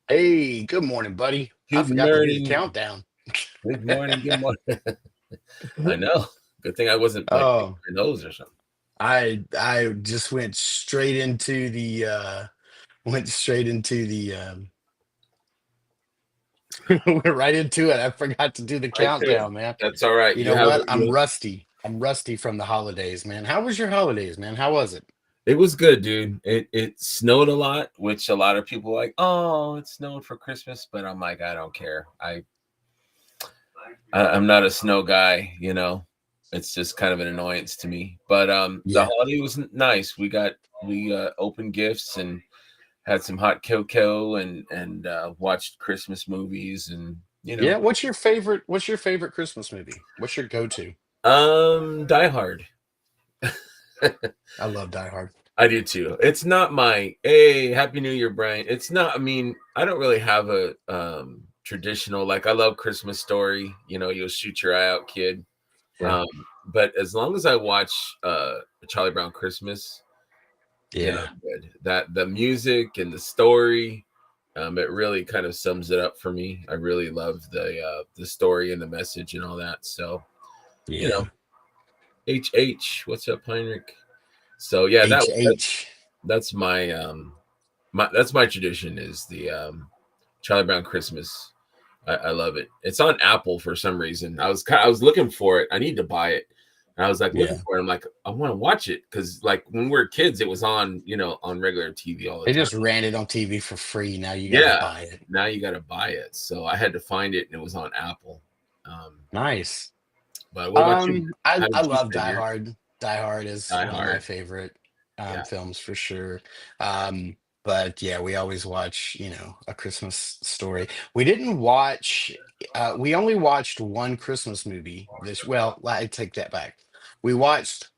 Hey, good morning, buddy. I Good forgot to do the morning. countdown. Good morning. Good morning. I know. Good thing I wasn't like picking Oh, my nose or something. I just went straight into the went right into it. I forgot to do the Right there. countdown, man. That's all right. You You know have what? it. I'm rusty. I'm rusty from the holidays, man. How was your holidays, man? How was it? It was good, dude. It snowed a lot, which a lot of people like. Oh, it snowed for Christmas, but I'm like, I don't care. I'm not a snow guy. It's just kind of an annoyance to me. But the Yeah. holiday was nice. We opened gifts and had some hot cocoa and watched Christmas movies and you Yeah, know what's your favorite Christmas movie? What's your go-to? Die Hard. I love Die Hard. I do too. It's not my hey, Happy New Year, Brian. It's not, I mean, I don't really have a traditional like I love Christmas story, you'll shoot your eye out, kid. Yeah. Um, but as long as I watch Charlie Brown Christmas, Yeah. good. That the music and the story, it really kind of sums it up for me. I really love the story and the message and all that. So, you know, Yeah. H, what's up, Heinrich? So yeah, H H. that's my tradition is the Charlie Brown Christmas. I love it. It's on Apple for some reason. I was looking for it. I need to buy it. And I was like looking Yeah. for it. I'm like, I want to watch it because like when we were kids, it was on on regular TV all the They time. just ran it on TV for free. Now you got to Yeah, buy it. now you got to buy it. So I had to find it, and it was on Apple. Um, Nice. but what about you? I How I did you love spend Die yours? Hard. Die Hard is Die one of my Hard. favorite Yeah. films for sure. But yeah, we always watch, A Christmas Story. We didn't watch. We only watched one Christmas movie. Well, I take that back. We watched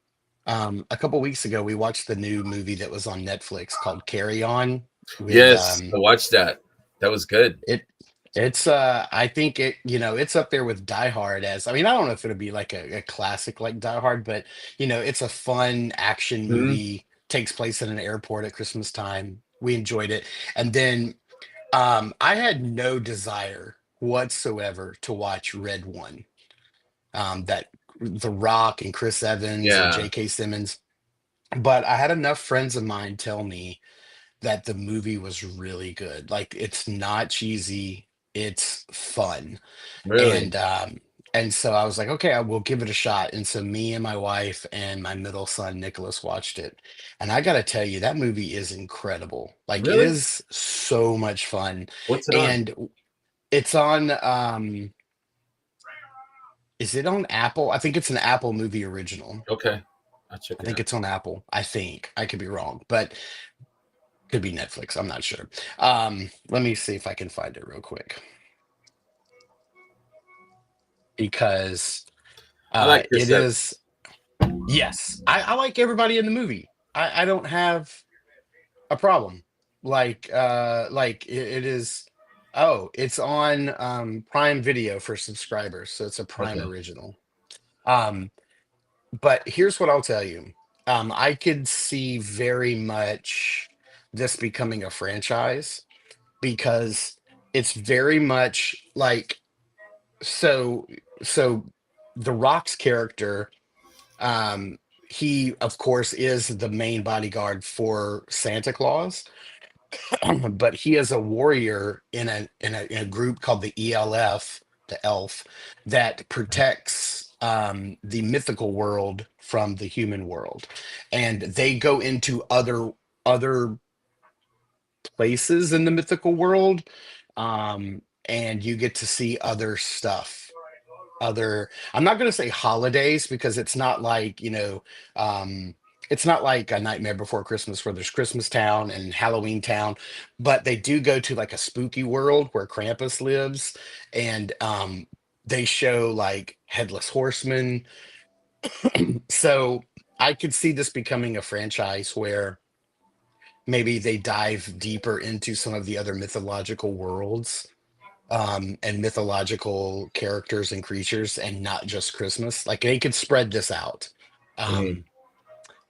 a couple weeks ago. We watched the new movie that was on Netflix called Carry On with Yes, I watched that. That was good. it it's I think it's up there with Die Hard as I mean, I don't know if it'll be like a classic like Die Hard, but it's a fun action Mhm. movie, takes place in an airport at Christmas time. We enjoyed it. And then I had no desire whatsoever to watch Red One. That The Rock and Chris Evans and Yeah, J.K. Simmons. But I had enough friends of mine tell me that the movie was really good. Like it's not cheesy, it's fun. really. And so I was like, okay, I will give it a shot. And so me and my wife and my middle son Nicholas watched it. And I gotta tell you, that movie is incredible. Like it Really? is so much fun. What's it on? And it's on is it on Apple? I think it's an Apple movie original. Okay, I'll check I it think out. it's on Apple. I think. I could be wrong, but could be Netflix. I'm not sure. Let me see if I can find it real quick because I like it Chris Evans. is. Yes, I like everybody in the movie. I don't have a problem. Like it is. Oh, it's on Prime Video for subscribers, so it's a Prime Okay. original. Um, but here's what I'll tell you. I could see very much this becoming a franchise because it's very much like so so the Rock's character, um he of course is the main bodyguard for Santa Claus, but he is a warrior in a group called the ELF, the elf, that protects the mythical world from the human world. And they go into other places in the mythical world, and you get to see other stuff, I'm not going to say holidays because it's not like it's not like a Nightmare Before Christmas where there's Christmas Town and Halloween Town, but they do go to like a spooky world where Krampus lives. And they show like Headless Horseman. So I could see this becoming a franchise where maybe they dive deeper into some of the other mythological worlds, and mythological characters and creatures, and not just Christmas. Like they could spread this out. Mhm. Um,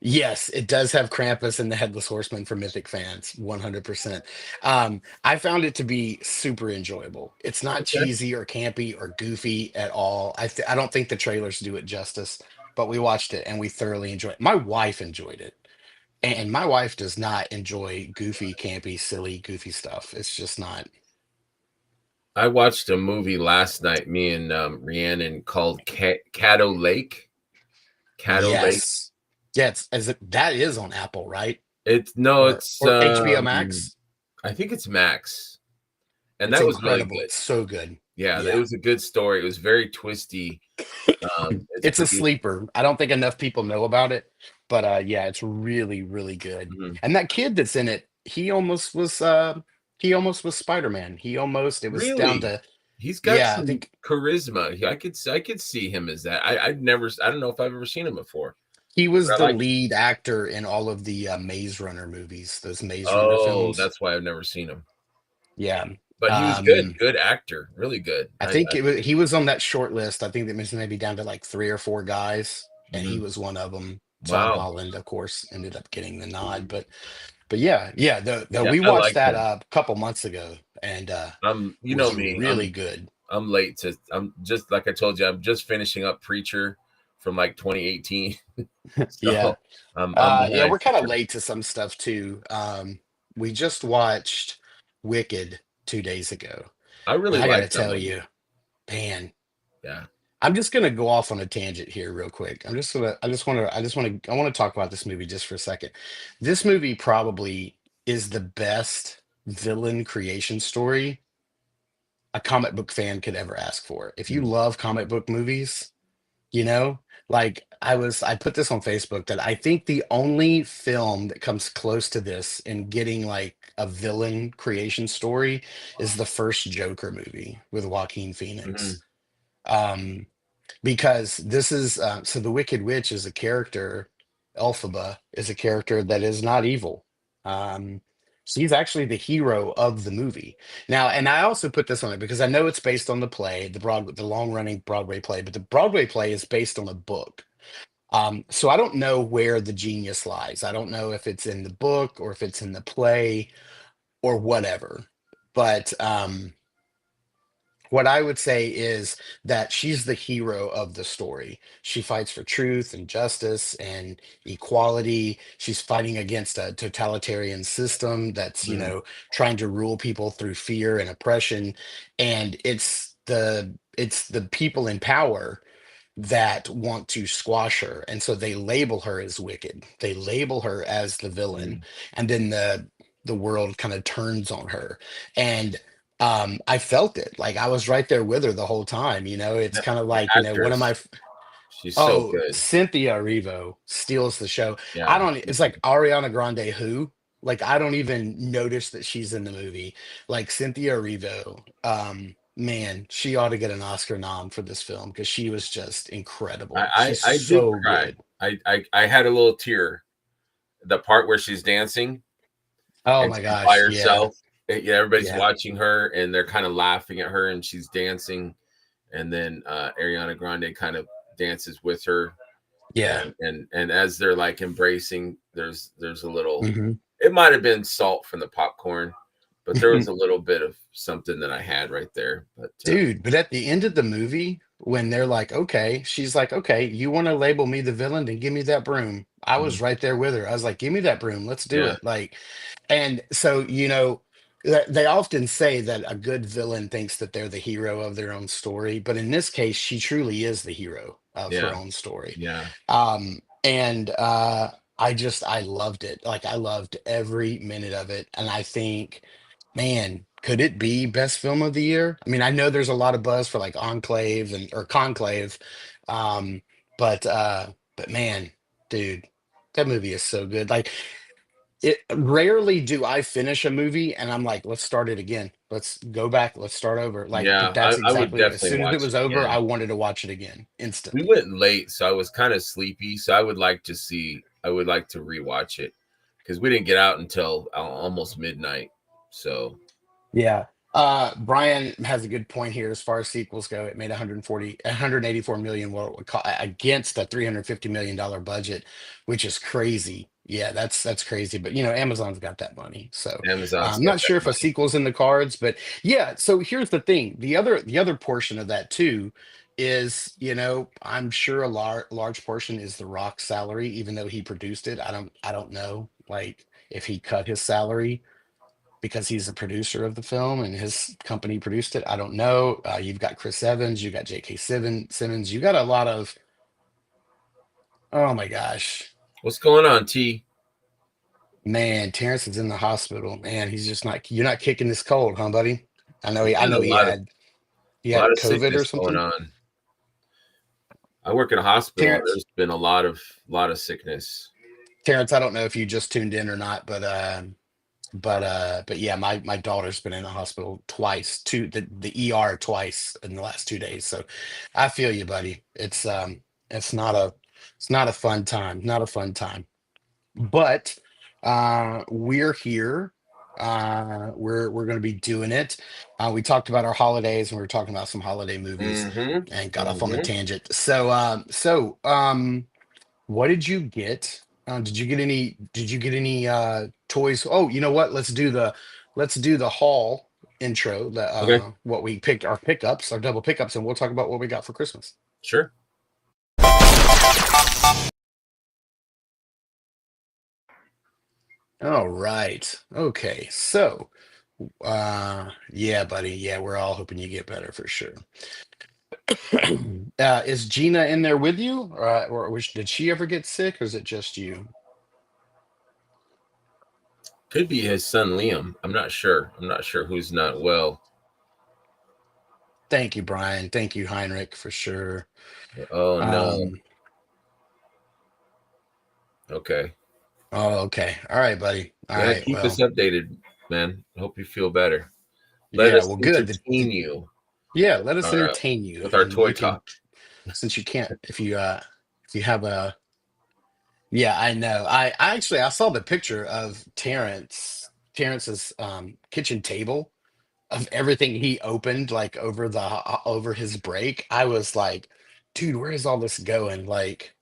Yes, it does have Krampus and the Headless Horseman for Mythic fans, 100%. I found it to be super enjoyable. It's not Okay. cheesy or campy or goofy at all. I don't think the trailers do it justice, but we watched it and we thoroughly enjoyed it. My wife enjoyed it, and my wife does not enjoy goofy, campy, silly, goofy stuff. It's just not. I watched a movie last night, me and Rhiannon, called Caddo Lake. Caddo Lake. Yes, yeah, that is on Apple, right? It's no, it's Or HBO Max. I think it's Max, and It's that was really incredible. good. It's so good. Yeah, it Yeah. was a good story. It was very twisty. It's It's a produced. sleeper. I don't think enough people know about it, but yeah, it's really, really good. Mhm. And that kid that's in it, he almost was Spider-Man. It was down Really, to, he's got yeah, I some think charisma. I could see him as that. I don't know if I've ever seen him before, he but was I the like. lead actor in all of the Maze Runner movies, those Maze Runner Oh, films. that's why I've never seen him. Yeah. But he was good. Um, Good actor. Really good. I think he was on that short list. I think that was maybe down to like three or four guys, and he Mhm. was one of them. Tom Wow. Holland, of course, ended up getting the nod, Mhm. but yeah, yeah. The Yeah, we I watched like that him. a couple months ago, and You know was me. really good. I'm late to. I'm just like I told you. I'm just finishing up Preacher from like 2018. Yeah, So I'm yeah. behind We're for kind of sure. late to some stuff too. We just watched Wicked 2 days ago, I and really I got to like that tell one. you, man. Yeah. I'm just gonna go off on a tangent here real quick. I want to talk about this movie just for a second. This movie probably is the best villain creation story a comic book fan could ever ask for. If you Mhm. love comic book movies, you know, like I put this on Facebook that I think the only film that comes close to this in getting like a villain creation story is the first Joker movie with Joaquin Mhm. Phoenix. Um, because this is so the Wicked Witch is a character, Elphaba is a character that is not evil. Um, she's actually the hero of the movie now, and I also put this on it because I know it's based on the play, the long running Broadway play, but the Broadway play is based on a book. So I don't know where the genius lies. I don't know if it's in the book or if it's in the play or whatever. But what I would say is that she's the hero of the story. She fights for truth and justice and equality. She's fighting against a totalitarian system that's, Mhm. trying to rule people through fear and oppression. And it's the people in power that want to squash her. And so they label her as wicked. They label her as the villain. Mhm. And then the world kind of turns on her. And I felt it. Like I was right there with her the whole time. It's The kind of the like, one of my actress, she's so oh, good. Cynthia Erivo steals the show. I Yeah. don't it's like Ariana Grande who? Like I don't even notice that she's in the movie. Like Cynthia Erivo, man, she ought to get an Oscar nom for this film because she was just incredible. She's I did so cry. good. I had a little tear. The part where she's dancing Oh and my she's by gosh, yeah, herself. Yeah, everybody's yeah, watching her and they're kind of laughing at her and she's dancing. And then Ariana Grande kind of dances with her. yeah. And as they're like embracing, there's a little. Hmm. It might have been salt from the popcorn, but there was a little bit of something that I had right there. But Dude, but at the end of the movie, when they're like, okay, she's like, okay, you want to label me the villain, then give me that broom. I was mhm, right there with her. I was like, give me that broom. Let's do yeah, it. Like, and so, they often say that a good villain thinks that they're the hero of their own story, but in this case, she truly is the hero of her yeah, own story. yeah, And I loved it. Like I loved every minute of it. And I think, man, could it be best film of the year? I mean, I know there's a lot of buzz for like Enclave and or Conclave. Um, but man, dude, that movie is so good. Like it rarely do I finish a movie and I'm like, let's start it again. Let's go back, let's start over. Like, but yeah. that's I would exactly as definitely soon as it watch was it over, I again. wanted to watch it again We instantly. went late, so I was kind of sleepy. So I would like to see. I would like to rewatch it because we didn't get out until almost midnight. So Yeah. Brian has a good point here as far as sequels go. It made 184 million what it would against the $350 million budget, which is crazy. Yeah, that's crazy. But Amazon's got that money, so Amazon's I'm got not that sure if a money. sequel's in the cards. But yeah, so here's the thing: the other portion of that too is, I'm sure a large portion is the Rock's salary, even though he produced it. I don't know, like if he cut his salary because he's the producer of the film and his company produced it. I don't know. You've got Chris Evans, you got J.K. Simmons, you got a lot of. Oh my gosh, What's going on, T? man, Terrence is in the hospital. Man, he's just not. You're not kicking this cold, huh, buddy? I know. We I got know he had he a lot had of COVID or sickness going something. on. I work in a hospital, and Terrence, there's been a lot of sickness. Terrence, I don't know if you just tuned in or not, but yeah, my daughter's been in the hospital twice, the ER twice in the last 2 days. So I feel you, buddy. It's not a fun time, not a fun time. But we're here. We're going to be doing it. We talked about our holidays and we were talking about some holiday movies Mm-hmm. and got off on the Mm-hmm. tangent. What did you get? Did you get any toys? Oh, you know what? Let's do the haul intro, the Okay. what we picked, our pickups, our double pickups, and we'll talk about what we got for Christmas. Sure. All right. Okay. So, yeah, buddy. Yeah, we're all hoping you get better for sure. Is Gina in there with you, did she ever get sick, or is it just you? Could be his son Liam. I'm not sure. I'm not sure who's not well. Thank you, Brian. Thank you, Heinrich, for sure. Oh no. Um, Okay. oh, okay. All right, buddy. All Yeah, right. keep us Well, updated, man. I hope you feel better. Let yeah. us Well, good. entertain you. Yeah. Let us All right. entertain you, With our and toy you can, talk. since you can't, if you have a. Yeah, I know. I actually I saw the picture of Terrence's kitchen table of everything he opened like over his break. I was like, dude, where is all this going? Like,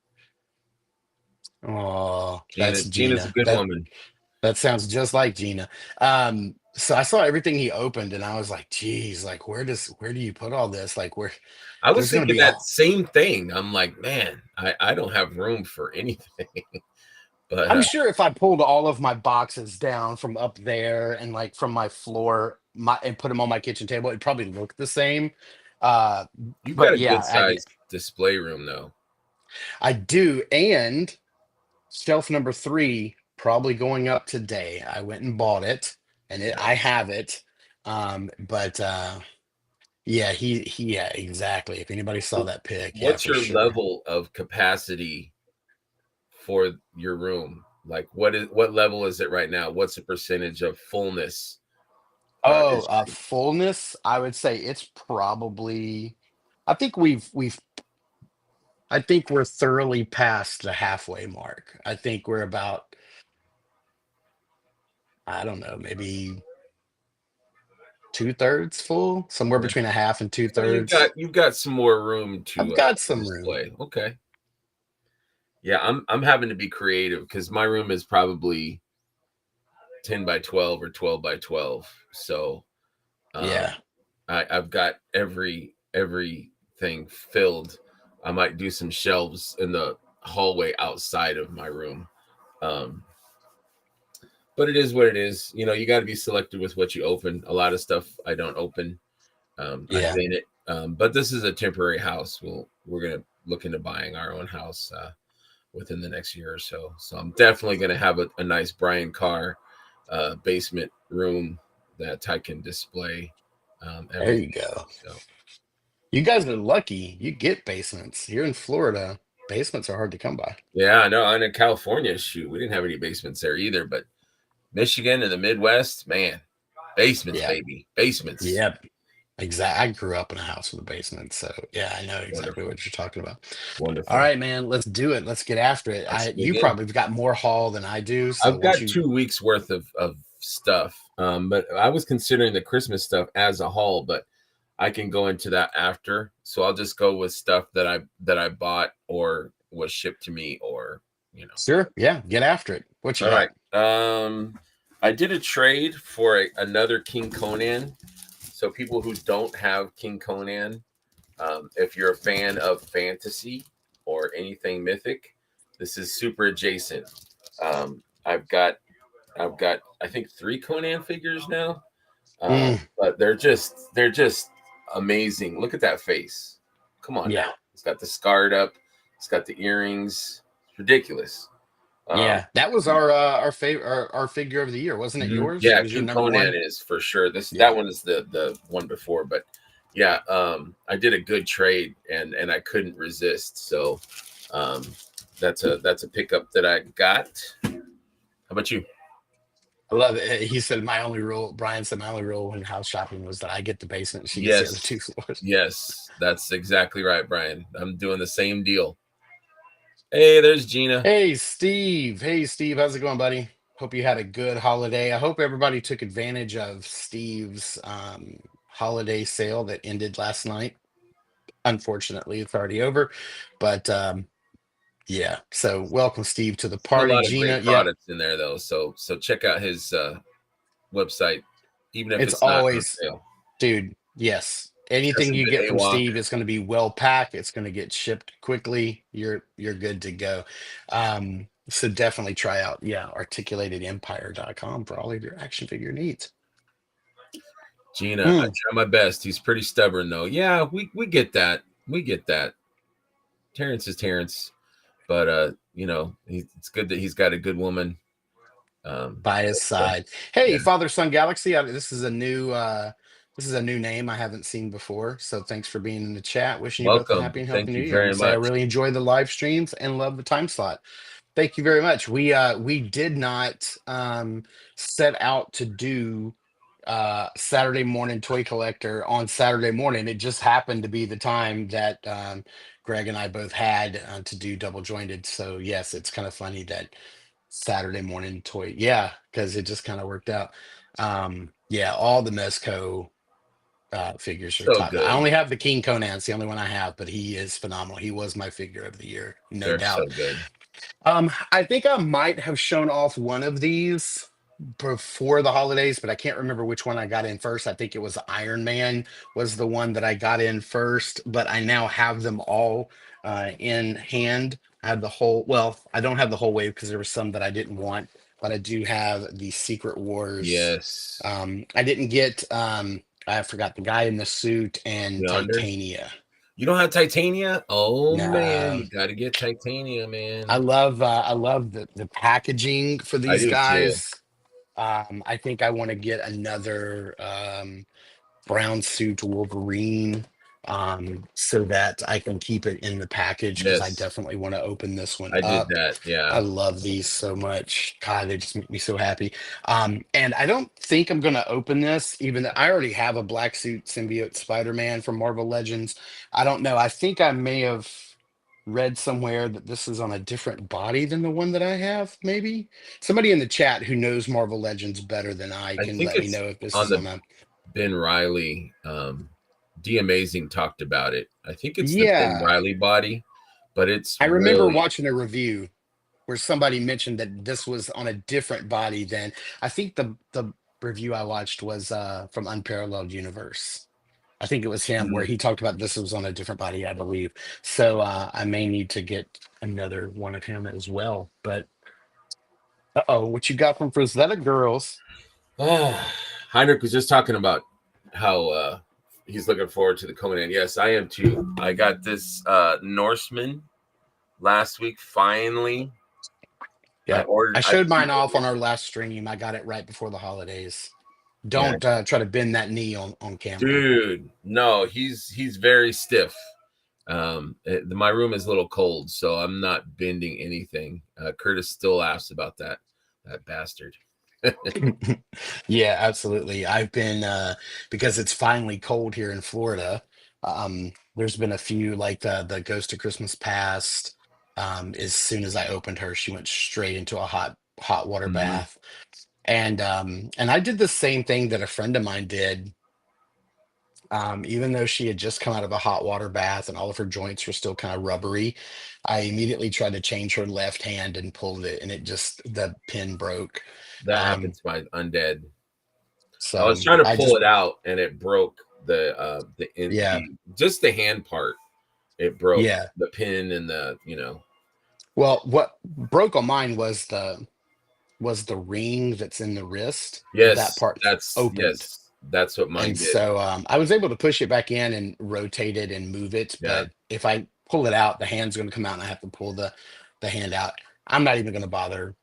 oh, that's Gina's a Gina. good That woman. that sounds just like Gina. So I saw everything he opened and I was like, geez, like where do you put all this? Like where I was there's gonna thinking be that all. same thing. I'm like, man, I don't have room for anything. But I'm sure if I pulled all of my boxes down from up there and like from my floor, and put them on my kitchen table, it'd probably look the same. Uh, you've got but a good yeah, sized display room, though. I do. And shelf number three probably going up today. I went and bought it, and I Nice. have it. But yeah, yeah, exactly. If anybody saw that pic, yeah, What's for your sure. level of capacity for your room? Like, what level is it right now? What's the percentage of fullness Oh, is your room? fullness. I would say it's probably. I think we've. I think we're thoroughly past the halfway mark. I think we're about. I don't know, maybe 2/3 full, somewhere Yeah. between a half and two So thirds. you've got some more room I've to got some room. display. Okay. Yeah, I'm having to be creative because my room is probably 10 by 12 or 12 by 12. So um, Yeah. I've got everything filled. I might do some shelves in the hallway outside of my room. Um, but it is what it is. You know, you got to be selective with what you open. A lot of stuff I don't open. I Yeah. vent it. But this is a temporary house. We're gonna look into buying our own house within the next year or so. So I'm definitely gonna have a nice Brian Carr basement room that I can display There you everything. go. So You guys are lucky. You get basements. Here in Florida, basements are hard to come by. yeah, I know. And in California, shoot, we didn't have any basements there either. But Michigan and the Midwest, man, basements, Yeah. baby, basements. Yep. Exactly. I grew up in a house with a basement, so yeah, I know exactly Wonderful, what you're talking about. All wonderful. right, man, let's do it. Let's get after it. Let's You dig in. probably have got more haul than I do, so I've once got you. 2 weeks worth of stuff. But I was considering the Christmas stuff as a haul, but I can go into that after. So I'll just go with stuff that I bought or was shipped to me, or you know. Sure. Yeah. Get after it. What you All right. got? I did a trade for another King Conan. So people who don't have King Conan, if you're a fan of fantasy or anything mythic, this is super adjacent. I've got I think 3 Conan figures now, Mm, but they're just amazing. Look at that face. Come on yeah. now. It's got the scarred up. It's got the earrings. It's ridiculous. Um, Yeah. That was our favorite our figure of the year, wasn't it? Yours? It yeah, was your King number Conan one. is for sure. That Yeah. one is the one before, but yeah, I did a good trade and I couldn't resist. So um, that's a pickup that I got. How about you? I love it. He said my only rule, Brian said my only rule when house shopping was that I get the basement and she gets the other two Yes, floors. yes, that's exactly right, Brian. I'm doing the same deal. Hey, there's Gina. Hey, Steve. Hey, Steve. How's it going, buddy? Hope you had a good holiday. I hope everybody took advantage of Steve's holiday sale that ended last night. Unfortunately, it's already over, but yeah. So, welcome, Steve, to the A party. lot of Gina, great yeah, products in there though. So check out his website, even if it's it's not on always, sale. dude. Yes, Got anything some you good get from AWOC. Steve, it's going to be well packed. It's going to get shipped quickly. You're good to go. So definitely try out, yeah, articulatedempire.com for all of your action figure needs. Gina, I Mm. try my best. He's pretty stubborn though. Yeah, we get that. We get that. Terrence is Terrence, but it's good that he's got a good woman. By his So, side. Hey, yeah, Father Son Galaxy. This is a new name I haven't seen before. So thanks for being in the chat. Wishing you both a welcome. happy and healthy Thank new you year. I'm very gonna say I much. really enjoy the live streams and love the time slot. Thank you very much. We did not set out to do Saturday morning toy collector on Saturday morning. It just happened to be the time that Greg and I both had to do double jointed. So yes, it's kind of funny that Saturday morning toy. Yeah, because it just kind of worked out. Yeah, all the Mezco figures are So top. I good. only have the King Conan. It's the only one I have, but he is phenomenal. He was my figure of the year, no They're so doubt. good. I think I might have shown off one of these before the holidays, but I can't remember which one I got in first. I think it was Iron Man was the one that I got in first, but I now have them all in hand. I have the whole, well, I don't have the whole wave because there were some that I didn't want, but I do have the Secret Wars. Yes. I didn't get, I forgot the guy in the suit and Yonder. Titania. You don't have Titania? Oh man, No. you got to get Titania, man. I love the packaging for I these do too. guys. I think I want to get another brown suit Wolverine so that I can keep it in the package because I Yes, definitely want to open this one I did up. that. I Yeah. love these so much. God, they just make me so happy. And I don't think I'm going to open this, even though I already have a black suit symbiote Spider-Man from Marvel Legends. I don't know. I think I may have read somewhere that this is on a different body than the one that I have, maybe. Somebody in the chat who knows Marvel Legends better than I I can think let me it's know if this on is on the a. Ben Riley. D Amazing talked about it. I think it's the Ben Yeah. Riley body, but it's I remember really watching a review where somebody mentioned that this was on a different body than I think the review I watched was from Unparalleled Universe. I think it was him where mm, he talked about this was on a different body, I believe. So I may need to get another one of him as well. But uh-oh, what you got from Frazetta Girls? Heinrich was just talking about how he's looking forward to the Conan. Yes, I am too. I got this Norseman last week. Finally, I Yeah. ordered. I I showed mine off pre-ordered. on our last stream. I got it right before the holidays. Yeah, Don't try to bend that knee on camera. dude. No, he's very stiff. My room is a little cold, so I'm not bending anything. Curtis still laughs about that bastard. Yeah, absolutely. I've been because it's finally cold here in Florida. There's been a few like the Ghost of Christmas Past. As soon as I opened her, she went straight into a hot water Mhm. bath. And I did the same thing that a friend of mine did. Even though she had just come out of a hot water bath and all of her joints were still kind of rubbery, I immediately tried to change her left hand and pulled it, and the pin broke. That Um, happens to my undead. I so was trying to I pull just, it out and it broke yeah, the just the hand part. It broke yeah. the pin and the Well, what broke on mine was the ring that's in the wrist. That part opened. that's what mine And did. so I was able to push it back in and rotate it and move it. Yeah. But if I pull it out, the hand's going to come out and I have to pull the hand out. I'm not even going to bother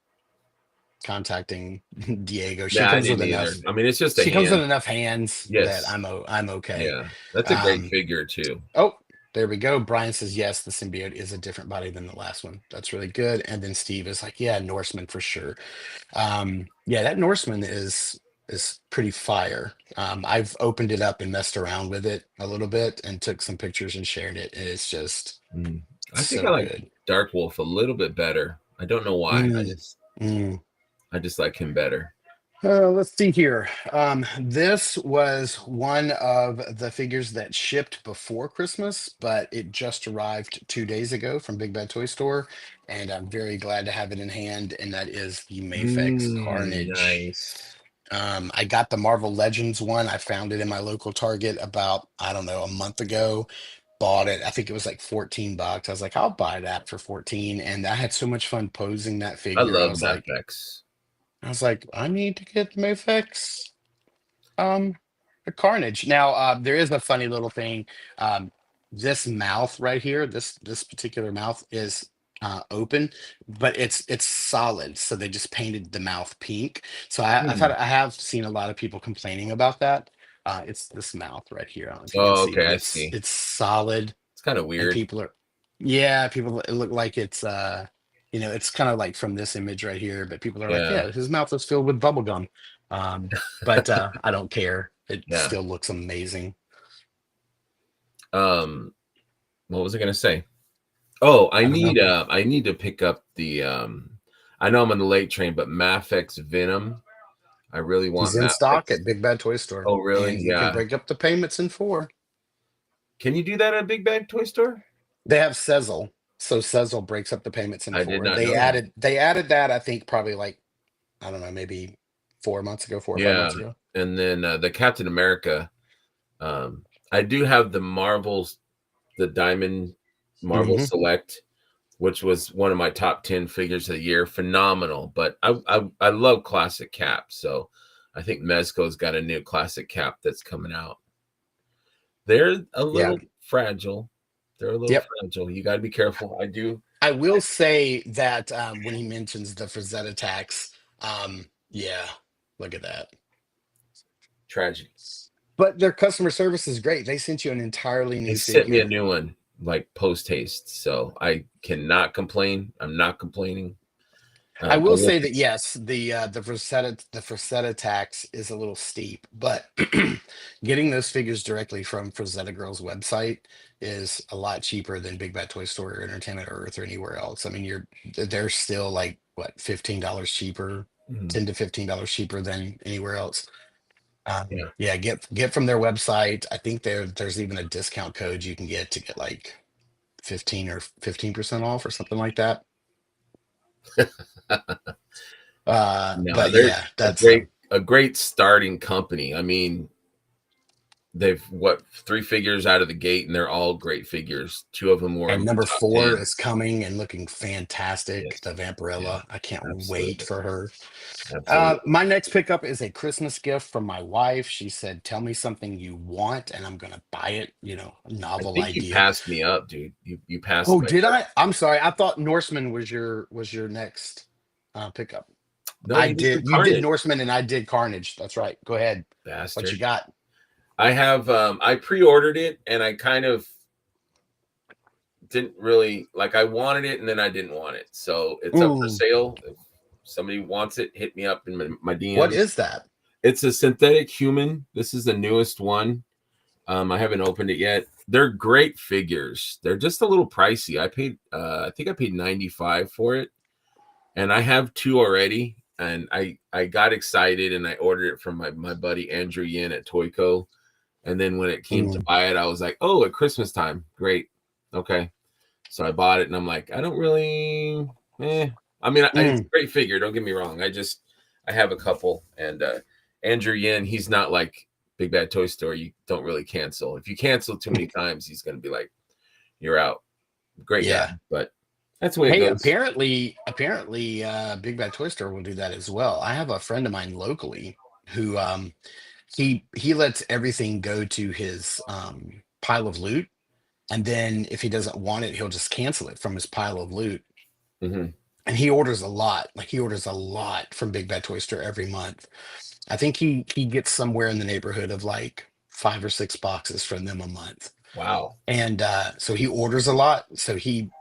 contacting Diego. Yeah, I didn't either. I mean, it's just a She comes with hand. enough hands that Yes. I'm okay. Yeah. That's a great Um, figure too. oh, there we go. Brian says yes, the symbiote is a different body than the last one. That's really good. And then Steve is like, yeah, Norseman for sure. Yeah, that Norseman is pretty fire. I've opened it up and messed around with it a little bit and took some pictures and shared it. And it's just Mm. I think I so like good. Dark Wolf a little bit better. I don't know why. Mm, mm. I just like him better. Let's see here. This was one of the figures that shipped before Christmas, but it just arrived 2 days ago from Big Bad Toy Store, and I'm very glad to have it in hand. And that is the Mafex Carnage. Nice. I got the Marvel Legends one. I found it in my local Target about, I don't know, a month ago. Bought it. I think it was like 14 bucks. I was like, I'll buy that for 14. And I had so much fun posing that I figure. love Mafex. I need to get Mafex um the Carnage. Now there is a funny little thing. This mouth right here, this particular mouth is open, but it's solid. So they just painted the mouth pink. So Hmm. I have seen a lot of people complaining about that. It's this mouth right here. I don't know if you can Oh, see, okay. but I see. it's solid, It's kind of and weird. people are, yeah, people, it look like it's it's kind of like from this image right here, but people are like, Yeah. yeah, his mouth is filled with bubble gum. But I don't care, it Yeah. still looks amazing. Um, what was I gonna say? Oh, I don't know. I need to pick up the I know I'm on the late train, but Mafex Venom. I really He's want in stock Mafex. at Big Bad Toy Store, Oh, really? and you can Yeah. break up the payments in four. Can you do that at a big bag toy store? They have Sezzle, so Sezzle breaks up the payments in I did four. not They know that. added that, I think, probably like, I don't know, maybe 4 months ago, 4 or 5 months Yeah. ago. And then the Captain America. I do have the Marvels, the Diamond Marvel Hmm. Select, which was one of my top 10 figures of the year. Phenomenal. But I love classic caps. So I think Mezco's got a new classic cap that's coming out. They're a Yeah. little fragile. They're a little Yep. fragile. You got to be careful. I do. I will say that when he mentions the Frazetta tax, yeah, look at that. Tragedy. But their customer service is great. They sent you an entirely They new sent me a figure. new one like post haste. So I cannot complain. I'm not complaining. I I will will say pick that yes, the Frazetta tax is a little steep, but getting those figures directly from Frazetta Girl's website is a lot cheaper than Big Bad Toy Store or Entertainment Earth or anywhere else. I mean, they're still like what, $15 cheaper, Mhm. $10 to $15 cheaper than anywhere else. Yeah. Yeah, get from their website. I think there's even a discount code you can get to get like 15% off or something like that. No, But they're yeah, that's a great starting company. I mean, they've what 3 figures out of the gate, and they're all great figures. 2 of them were in and my number top four 10. is coming and looking fantastic. Yes. The Yeah. Vampirella. I can't wait Absolutely. for her. Absolutely. My next pickup is a Christmas gift from my wife. She said, "Tell me something you want, and I'm gonna buy it." A I novel think you idea. passed me up, dude. You passed Oh, my did turn. I? I'm sorry. I thought Norseman was your next pickup. No, I you just did. You did incarnate, Norseman, and I did Carnage. That's right. Go ahead. What you bastard. got? I have I pre-ordered it and I kind of didn't really like I wanted it and then I didn't want it. So it's up for Ooh, sale. If somebody wants it, hit me up in my what DMs. is that? It's a synthetic human. This is the newest one. I haven't opened it yet. They're great figures. They're just a little pricey. I think I paid 95 for it, and I have 2 already. and I got excited and I ordered it from my buddy Andrew Yin at Toyco. And then when it came to Mm, buy it, I was like, oh, at Christmas time, great, okay. So I bought it, and I'm like, I don't really, I mean, it's mm, a great figure. Don't get me wrong. I have a couple, and Andrew Yin, he's not like Big Bad Toy Store. You don't really cancel. If you cancel too many times, he's going to be like, you're out. Great guy, yeah. but that's the way it Hey, goes. apparently, Big Bad Toy Store will do that as well. I have a friend of mine locally who he lets everything go to his pile of loot, and then if he doesn't want it, he'll just cancel it from his pile of loot. Hmm. And he orders a lot. Like he orders a lot from Big Bad Toy Store every month. I think he gets somewhere in the neighborhood of like 5 or 6 boxes from them a month. Wow. And so he orders a lot. So he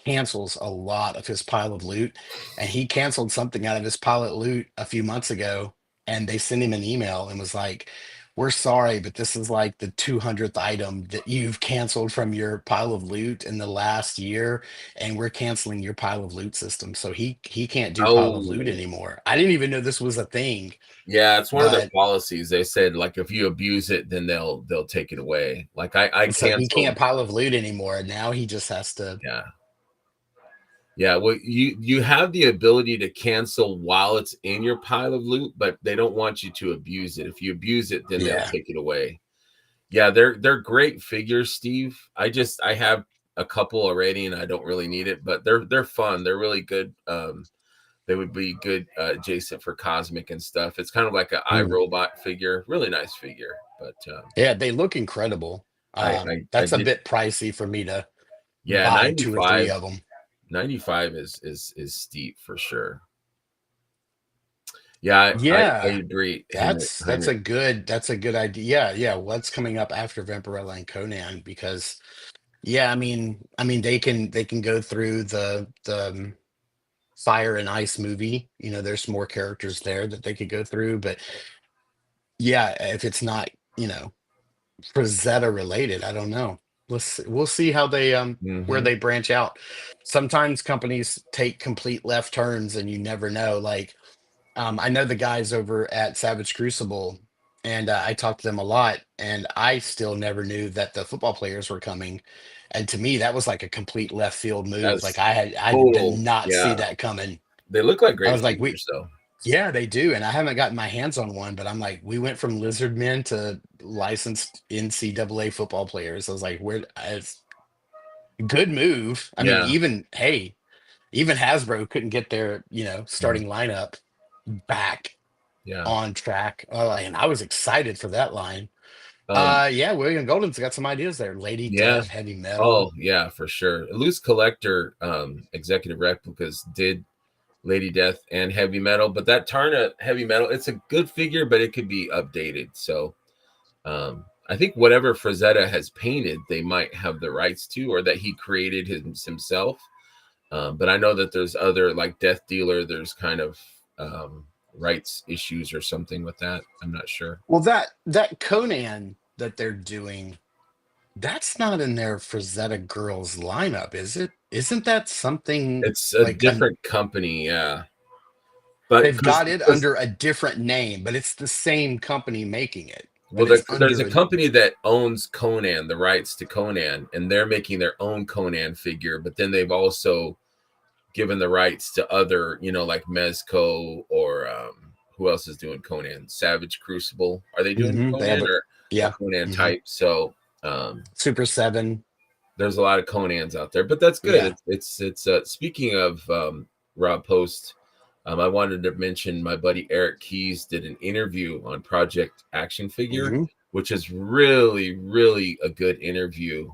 cancels a lot of his pile of loot. And he canceled something out of his pile of loot a few months ago. And they sent him an email and was like, we're sorry, but this is like the 200th item that you've canceled from your pile of loot in the last year. And we're canceling your pile of loot system. So he can't do pile of loot Oh, anymore. I didn't even know this was a thing, yeah, it's one of their but policies. They said like if you abuse it, then they'll take it away. Like I so he canceled. can't pile of loot anymore. Now he just has to, Yeah. Yeah, well, you have the ability to cancel while it's in your pile of loot, but they don't want you to abuse it. If you abuse it, then they'll yeah. take it away. Yeah, they're great figures, Steve. I have a couple already, and I don't really need it, but they're fun. They're really good. They would be good adjacent for Cosmic and stuff. It's kind of like an Mm. iRobot figure, really nice figure. But Yeah, they look incredible. I That's a did, bit pricey for me to yeah, buy two or three 95 of them. 95 is steep for sure. Yeah, I Yeah, agree, that's Heinrich. that's a good idea. Yeah, yeah. What's coming up after Vampirella and Conan? Because yeah, I mean they can go through the Fire and Ice movie. You know, there's more characters there that they could go through, but yeah, if it's not, Frazetta related, I don't know. We'll see how they where Mhm. they branch out. Sometimes companies take complete left turns and you never know. Like I know the guys over at Savage Crucible, and I talked to them a lot, and I still never knew that the football players were coming. And to me, that was like a complete left field move. Like That's I did total, not see yeah. that coming. They look like I great was like, we figures, though. yeah, they do. And I haven't gotten my hands on one, but I'm like, we went from lizard men to licensed NCAA football players. I was like, where it's good move. I mean, Yeah, even hey, even Hasbro couldn't get their, mhm, starting lineup back yeah. on track. And I was excited for that line. Um, Yeah, William Golden's got some ideas there. Lady yeah. Death, heavy metal. Oh, yeah, for sure. Loose Collector, Executive Replicas did Lady Death and Heavy Metal, but that Tarna Heavy Metal, it's a good figure, but it could be updated. So, I think whatever Frazetta has painted, they might have the rights to, or that he created himself. But I know that there's other like Death Dealer. There's kind of rights issues or something with that. I'm not sure. Well, that Conan that they're doing, that's not in their Frazetta Girls lineup, is it? Isn't that something It's a like an different company, yeah. But they've got it because under a different name, but it's the same company making it, well, but it's there's a under a company that owns Conan, the rights to Conan, and they're making their own Conan figure. But then they've also given the rights to other, like Mezco or who else is doing Conan? Savage Crucible. Are they doing they have Conan a or yeah. Conan hmm type? So um, Super 7. there's a lot of Conans out there, but that's good. Yeah. It's speaking of Rob Post. I wanted to mention my buddy Eric Keys did an interview on Project Action Figure, hmm which is really, really a good interview.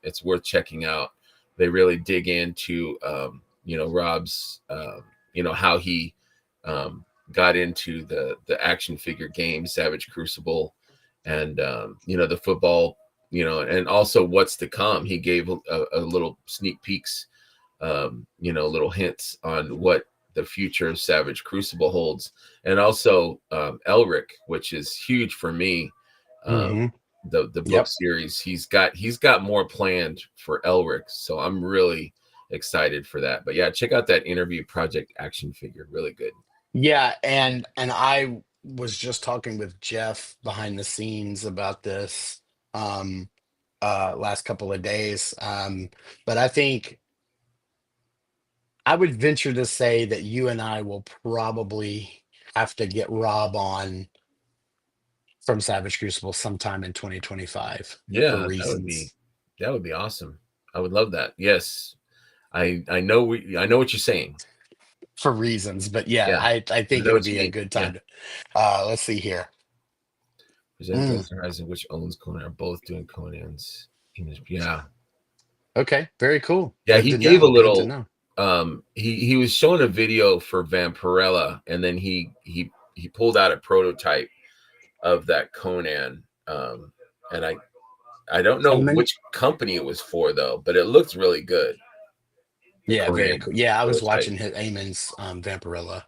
It's worth checking out. They really dig into, Rob's, how he um, got into the action figure game, Savage Crucible, and the football, and also what's to come. He gave a little sneak peeks, little hints on what the future of Savage Crucible holds, and also Elric, which is huge for me. Um, hmm the book Yep. series, he's got more planned for Elric, so I'm really excited for that. But yeah, check out that interview, Project Action Figure, really good. Yeah, and I was just talking with Jeff behind the scenes about this um last couple of days. But I think I would venture to say that you and I will probably have to get Rob on from Savage Crucible sometime in 2025 for Yeah, reasons. that would be awesome. I would love that. Yes, I know what you're saying. For reasons, but yeah, Yeah, I I think know it would what you be a mean. good Yeah. time. Let's see here. Present Mm, Ghost Horizon, which owns Conan, are both doing Conan's image. Yeah. okay, very cool. Yeah, Good he to gave a know. Good to little know. he was showing a video for Vampirella, and then he pulled out a prototype of that Conan. And I don't know And then, which company it was for though, but it looked really good. The yeah, very Conan cool. Yeah, I was prototype. watching his Eamon's Vampirella.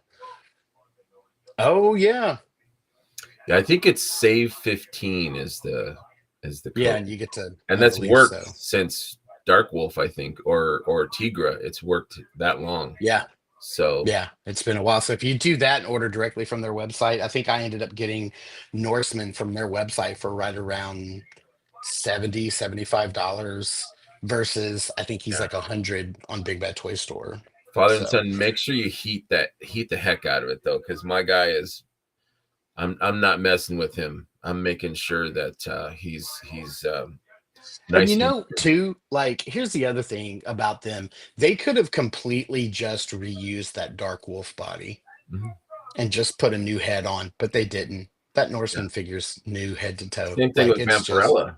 Oh yeah, Yeah, I think it's Save 15 is the yeah, code. and you get to, And I that's believe worked so. since Dark Wolf, I think, or Tigra. It's worked that long. Yeah, So yeah, it's been a while. So if you do that and order directly from their website, I think I ended up getting Norseman from their website for right around 70, $75 versus I think he's yeah. like 100 on Big Bad Toy Store. Father and So son, make sure you heat the heck out of it though, because my guy is I'm not messing with him. I'm making sure that he's and nice and too, like here's the other thing about them. They could have completely just reused that Dark Wolf body mhm, and just put a new head on, but they didn't. That yeah. Norseman figure's new head to toe. Same thing Like with it's just, Vampirella.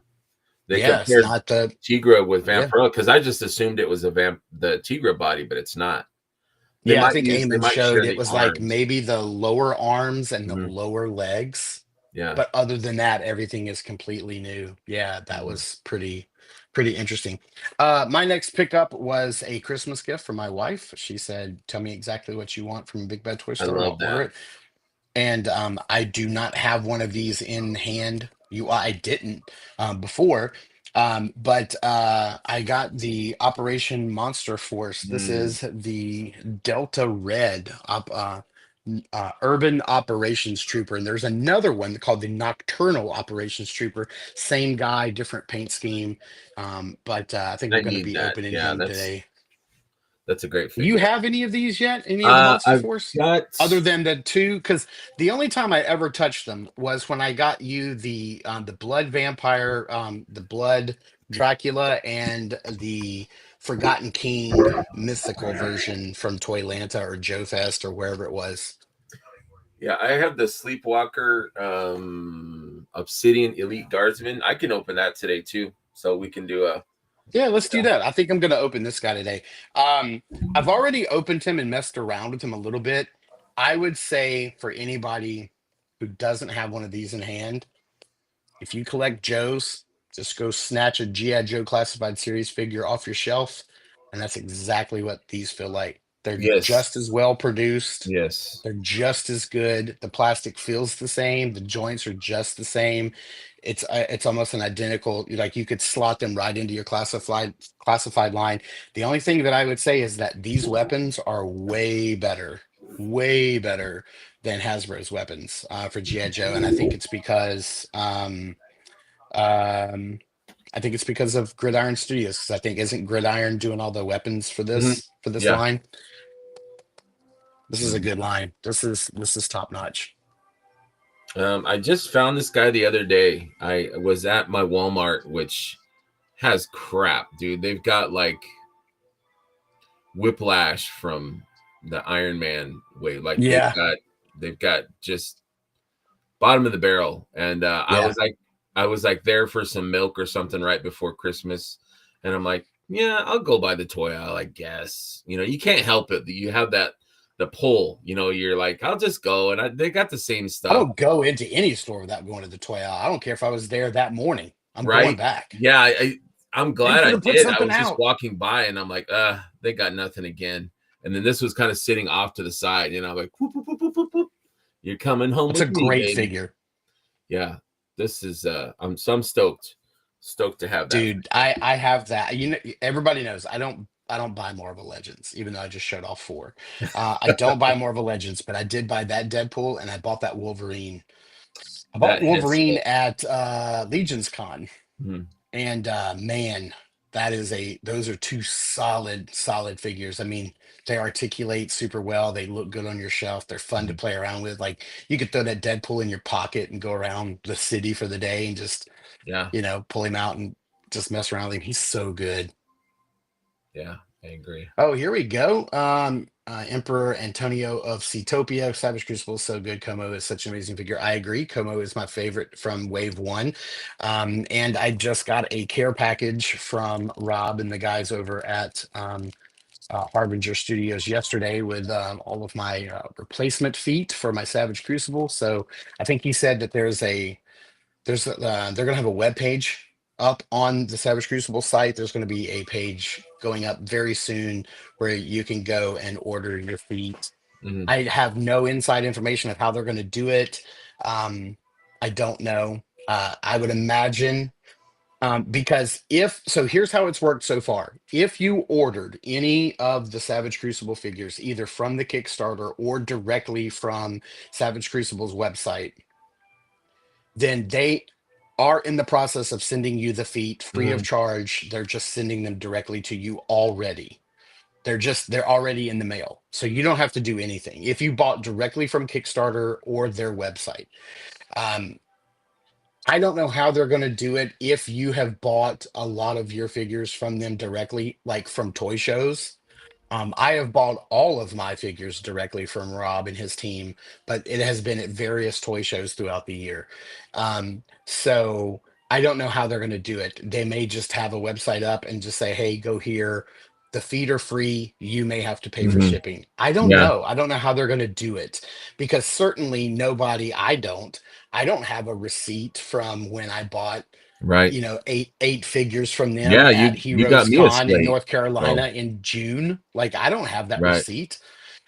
They yeah, it's compared not the, Tigra with yeah. Vampirella because I just assumed it was the Tigra body, but it's not. Yeah, I think They Eamon might showed share it the was like arms. maybe the lower arms and the Mhm, lower legs. yeah. But other than that, everything is completely new. Yeah, that Mhm. was pretty interesting. My next pickup was a Christmas gift for my wife. She said, "Tell me exactly what you want from a Big Bad Toy I Store, and love I'll order that. it." And I do not have one of these in hand. I didn't before, but I got the Operation Monster Force. This Mm. is the Delta Red Urban Operations Trooper, and there's another one called the Nocturnal Operations Trooper. Same guy, different paint scheme, but I think I we're going to need be that. opening Yeah, him today. that's a great You figure. have any of these yet? Any of the Monster I've Force? got Other than the two, because the only time I ever touched them was when I got you the Blood Vampire, the Blood Dracula, and the Forgotten King mythical version from ToyLanta or Joe Fest or wherever it was. yeah, I have the Sleepwalker Obsidian Elite Guardsman. I can open that today too, so we can do a. Yeah, let's do that. I think I'm gonna open this guy today. Um, I've already opened him and messed around with him a little bit. I would say for anybody who doesn't have one of these in hand, if you collect Joes, just go snatch a G.I. Joe Classified Series figure off your shelf, and that's exactly what these feel like. They're Yes, just as well produced. yes. They're just as good. The plastic feels the same. The joints are just the same. It's almost an identical. Like you could slot them right into your classified line. The only thing that I would say is that these weapons are way better than Hasbro's weapons for GI Joe, and um, I think it's because of Gridiron Studios. 'Cause I think isn't Gridiron doing all the weapons for Hmm. this Yeah. line? This is a Mhm. good line. This is top notch. I just found this guy the other day. I was at my Walmart, which has crap, dude. They've got like Whiplash from the Iron Man way. Like Yeah, they've got just bottom of the barrel. And yeah. I was like there for some milk or something right before Christmas, and I'm like, yeah, I'll go by the toy aisle, I guess. You know, you can't help it. You have that the pull. You know, you're like, I'll just go, and they got the same I stuff, don't go into any store without going to the toy aisle. I don't care if I was there that morning. I'm going right? back. Yeah, I'm They glad could I have put did. I something was just out. walking by, and I'm like, they got nothing again. And then this was kind of sitting off to the side, and I'm like, whoop, whoop, whoop, whoop, whoop, whoop. You're coming home That's a with me, great baby. figure. Yeah, this is I'm stoked to have that. Dude, I have that. Everybody knows I don't I don't buy Marvel Legends, even though I just showed off four. I don't buy Marvel Legends, but I did buy that Deadpool, and I bought that Wolverine. I bought That hits Wolverine it. at Legion's Con, Mhm. and man, those are two solid figures. I mean, they articulate super well. They look good on your shelf. They're fun to Mhm. play around with. Like you could throw that Deadpool in your pocket and go around the city for the day and just, Yeah, pull him out and just mess around with him. He's so good. yeah, I agree. Oh, here we go. Emperor Antonio of Seatopia. Savage Crucible is so good. Como is such an amazing figure. I agree. Como is my favorite from Wave One. And I just got a care package from Rob and the guys over at Harbinger Studios yesterday with all of my replacement feet for my Savage Crucible. So I think he said that they're going to have a web page up on the Savage Crucible site. There's going to be a page going up very soon where you can go and order your feet. Hmm. I have no inside information of how they're going to do it. Um, I don't know. I would imagine because if so, here's how it's worked so far. If you ordered any of the Savage Crucible figures, either from the Kickstarter or directly from Savage Crucible's website, then they are in the process of sending you the feet free of Hmm. charge. They're just sending them directly to you already. They're already in the mail. So you don't have to do anything. If you bought directly from Kickstarter or their website. Um, I don't know how they're going to do it if you have bought a lot of your figures from them directly, like from toy shows. I have bought all of my figures directly from Rob and his team, but it has been at various toy shows throughout the year. So I don't know how they're going to do it. They may just have a website up and just say, hey, go here. The feet are free. You may have to pay for Hmm. shipping. I don't Yeah, know. I don't know how they're going to do it because certainly I don't have a receipt from when I bought right. eight figures from them Yeah, at you got Heroes me a Con in slate. North Carolina So in June. Like I don't have that right. receipt,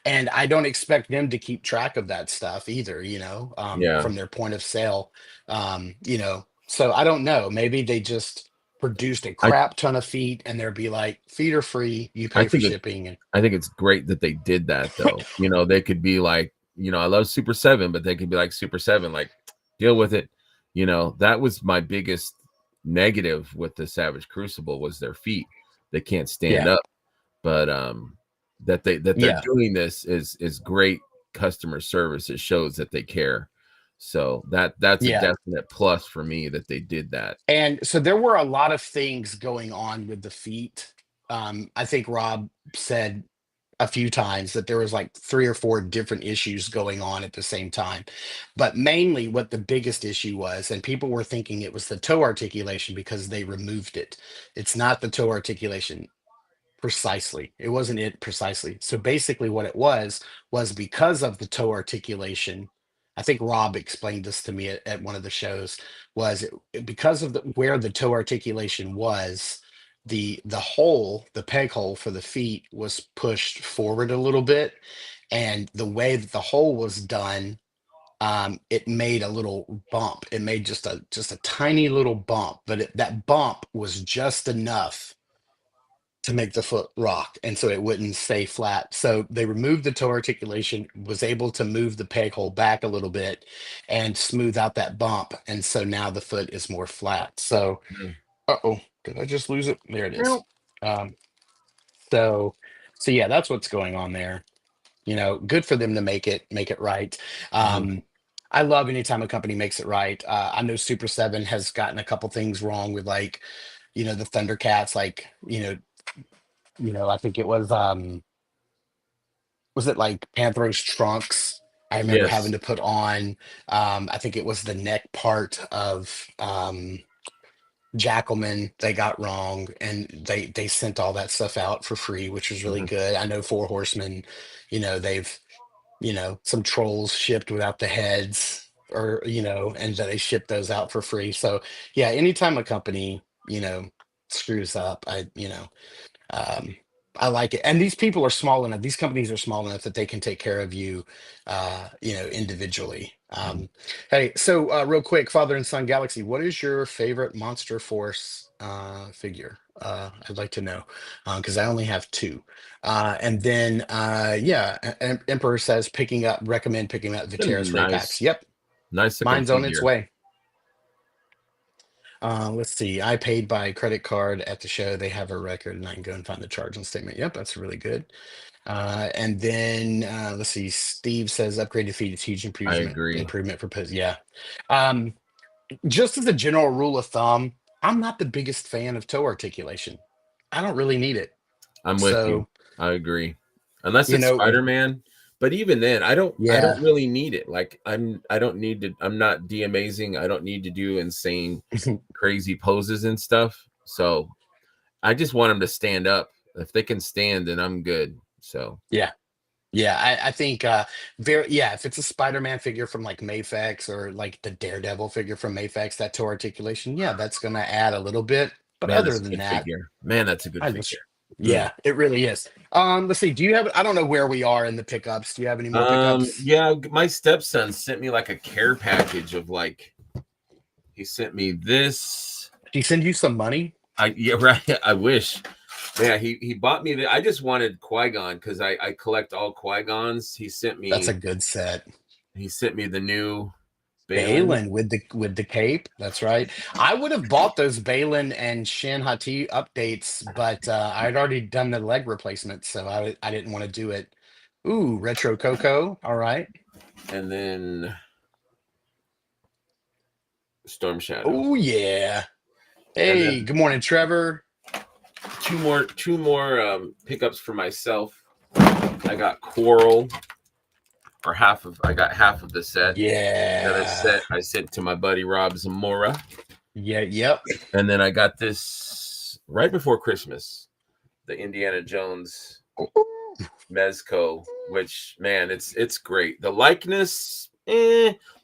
and I don't expect them to keep track of that stuff either, Yeah. from their point of sale. So I don't know. Maybe they just produced a I crap ton of feet and they'll be like, feet are free, you I pay for think it shipping. And I think it's great that they did that though. They could be like, I love Super 7, but they could be like Super 7, like deal with it. That was my biggest negative with the Savage Crucible was their feet. They can't stand yeah, up. But that they're yeah, doing this is great customer service. It shows that they care. So that's a yeah. definite plus for me that they did that. And so there were a lot of things going on with the feet. I think Rob said a few times that there was like three or four different issues going on at the same time. But mainly what the biggest issue was, and people were thinking it was the toe articulation because they removed it. It's not the toe articulation. Precisely. It wasn't it precisely. So basically, what it was because of the toe articulation. I think Rob explained this to me at one of the shows. Because of where the toe articulation was, the peg hole for the feet was pushed forward a little bit, and the way that the hole was done, it made a little bump. It made just a tiny little bump, but that bump was just enough to make the foot rock and so it wouldn't stay flat. So they removed the toe articulation, was able to move the peg hole back a little bit and smooth out that bump. And so now the foot is more flat. So, Mhm. uh-oh, did I just lose it? There it is. Meow. Um, so so yeah, that's what's going on there. Good for them to make it right. Mhm. Um, I love anytime a company makes it right. I know Super 7 has gotten a couple things wrong with like, the Thundercats, like, I think it was it like Panthers trunks? I remember having Yes. to put on. I think it was the neck part of Jackalman they got wrong, and they sent all that stuff out for free, which was really Mhm. good. I know Four Horsemen, they've some trolls shipped without the heads, or and they ship those out for free. So yeah, anytime a company screws up, um, I like it. And these people are small enough, these companies are small enough that they can take care of you, individually. Mhm. Um, hey, so real quick, Father and Son Galaxy, what is your favorite Monster Force figure? I'd like to know because I only have two. And then, yeah, Emperor says recommend picking up A Viteris Ray packs. nice, Yep, nice looking mine's on its figure. way. Let's see. I paid by credit card at the show. They have a record, and I can go and find the charge and statement. Yep, that's really good. And then let's see. Steve says upgraded feed is huge I improvement. agree. Improvement proposed. Yeah. Um, just as a general rule of thumb, I'm not the biggest fan of toe articulation. I don't really need it. I'm with you. So I agree. Unless you it's know, Spider-Man, but even then, I don't yeah. really need it. Like I don't need to. I'm not de-amazing. I don't need to do insane, crazy poses and stuff. So I just want them to stand up. If they can stand, then I'm good. So Yeah. Yeah, I think if it's a Spider-Man figure from like Mayfex or like the Daredevil figure from Mayfex, that toe articulation, yeah, that's gonna add a little bit. But man, other that's a than good that, figure. Man, that's a good I figure. just Mm. yeah, it really is. Let's see. Do you have I don't know where we are in the pickups. Do you have any more pickups? Yeah, my stepson sent me like a care package of like he sent me this. Did he send you some money? I yeah, right. I wish. Yeah, he bought me the I just wanted Qui-Gon because I collect all Qui-Gons. That's a good set. He sent me the new Balin, Balin with the cape. That's right. I would have bought those Balin and Shin Hati updates, but I'd already done the leg replacement, so I didn't want to do it. Ooh, retro Coco. All right. and then Storm Shadow. Oh yeah. And Hey, then good morning, Trevor. two more pickups for myself. I got Coral or I got half of the set. The other Yeah. set I sent to my buddy Rob Zamora. Yeah, yep. And then I got this right before Christmas, the Indiana Jones Mezco, which man, it's great. The likeness,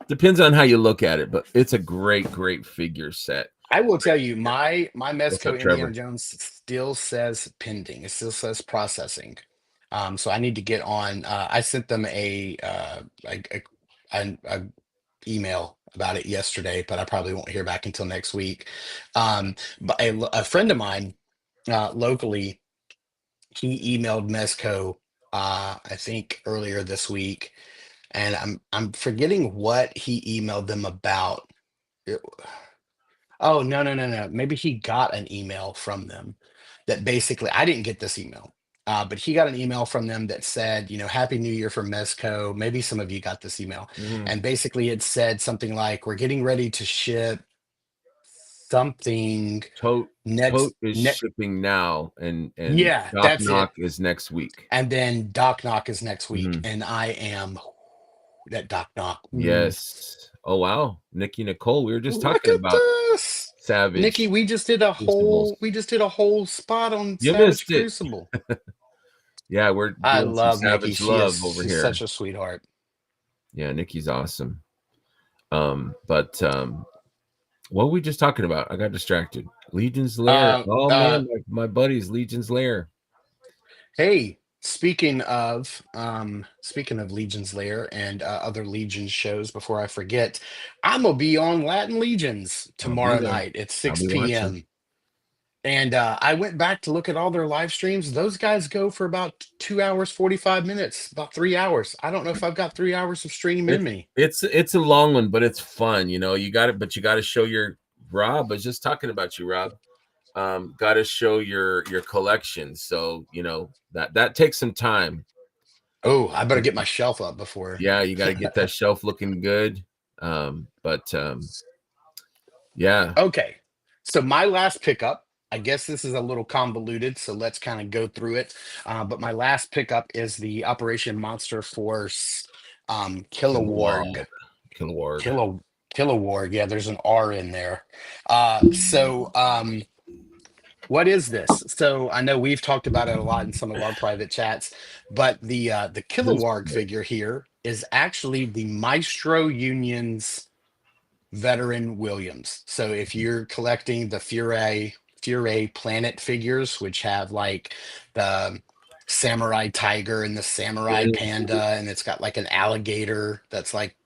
depends on how you look at it, but it's a great figure set. I will tell Great you, figure. my What's up, Mezco Indiana Trevor? Jones still says pending. It still says processing. So I need to get on. I sent them a email about it yesterday, but I probably won't hear back until next week. But a friend of mine locally, he emailed Mezco, I think earlier this week, and I'm forgetting what he emailed them about. Oh, no, no, no, no. Maybe he got an email from them that basically, I didn't get this email, but he got an email from them that said, Happy New Year from Mezco. Maybe some of you got this email. Mm-hmm. And basically, it said something like, we're getting ready to ship something Tote next, is next. shipping now, and Yeah, Doc that's Knock it. is next week. And then Doc Knock is next week. Mm-hmm. And I am that Doc Knock. Ooh. Yes. Oh wow, Nikki Nicole. We were just Look talking at about this. Nikki, Savage we Crucibles. just did a whole spot on You Savage missed it. Crucible. Yeah, we're I doing some love Nikki. Savage love over She's here. such a sweetheart. Yeah, Nikki's awesome. But what were we just talking about? I got distracted. Legion's Lair. Uh, Oh uh, man, my buddy's Legion's Lair. hey, speaking of Legion's Lair and other Legion shows, before I forget, I'm gonna be on Latin Legions I'll be tomorrow there. night at I'll be 6 watching. p.m. And I went back to look at all their live streams. Those guys go for about 2 hours, 45 minutes, about 3 hours. I don't know if I've got 3 hours of stream in It me. it's a long one, but it's fun. You got it, but you got to show your Rob. I was just talking about you, Rob. Got to show your collection. So that takes some time. Oh, I better get my shelf up before. Yeah, you got to get that shelf looking good. But yeah, Okay. So my last pickup, I guess this is a little convoluted, so let's kind of go through it. But my last pickup is the Operation Monster Force Kilowog, Kilowarg. Kilowog. Kilo Kilowarg. Yeah, there's an R in there. What is this? So I know we've talked about it a lot in some of our private chats, but the This Kilowarg figure here is actually the Maestro Union's veteran Williams. So if you're collecting the Fury Planet figures, which have like the samurai tiger and the samurai panda, and it's got like an alligator that's like,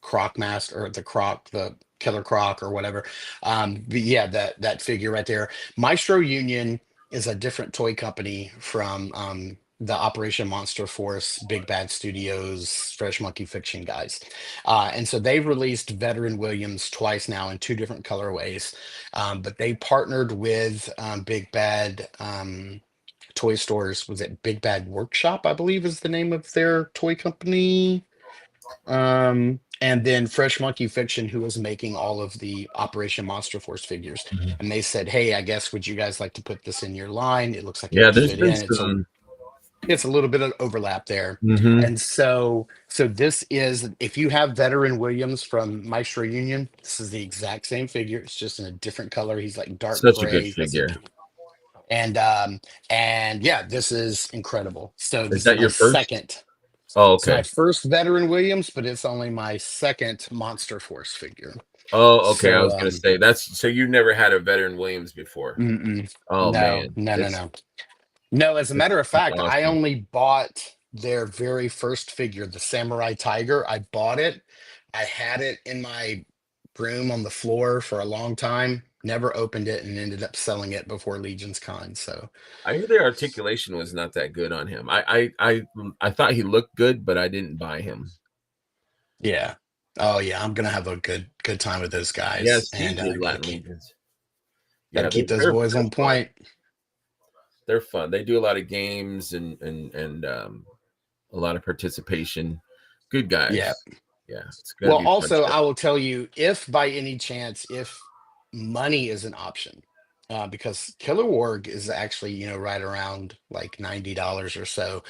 Croc master, or the killer croc or whatever. But yeah, that figure right there. Maestro Union is a different toy company from the Operation Monster Force, Big Bad Studios, Fresh Monkey Fiction guys. And so they've released Veteran Williams twice now in two different colorways. But they partnered with Big Bad Toy Stores. Was it Big Bad Workshop, I believe is the name of their toy company? And then Fresh Monkey Fiction, who was making all of the Operation Monster Force figures. Mhm. And they said, hey, I guess, would you guys like to put this in your line? It looks like it Yeah, would there's fit been in. some. It's a little bit of overlap there. Hmm. And so this is, if you have Veteran Williams from Maestro Union, this is the exact same figure. It's just in a different color. He's like dark Such a good gray. figure. And yeah, this is incredible. So Is this is that my your first? second. Oh, It's my okay. first Veteran Williams, but it's only my second Monster Force figure. Oh, okay. I So was gonna say that's so you never had a veteran Williams before. mm-mm. Oh No, man, no, no, it's no. No, as a it's, matter of it's fact, I awesome. only bought their very first figure, the Samurai Tiger. I bought it. I had it in my room on the floor for a long time, never opened it, and ended up selling it before Legion's Con. So I hear the articulation was not that good on him. I thought he looked good, but I didn't buy him. yeah. Oh yeah, I'm gonna have a good time with those guys. Yes, he And did gotta Latin keep Legions. gotta Yeah, keep those boys they're on fun. point. They're fun. They do a lot of games and a lot of participation. Good Yeah. guys. Yeah, it's gonna Well, be a fun also, show. I will tell you, if by any chance, if money is an option, because Killer Warg is actually, right around like $90 or so.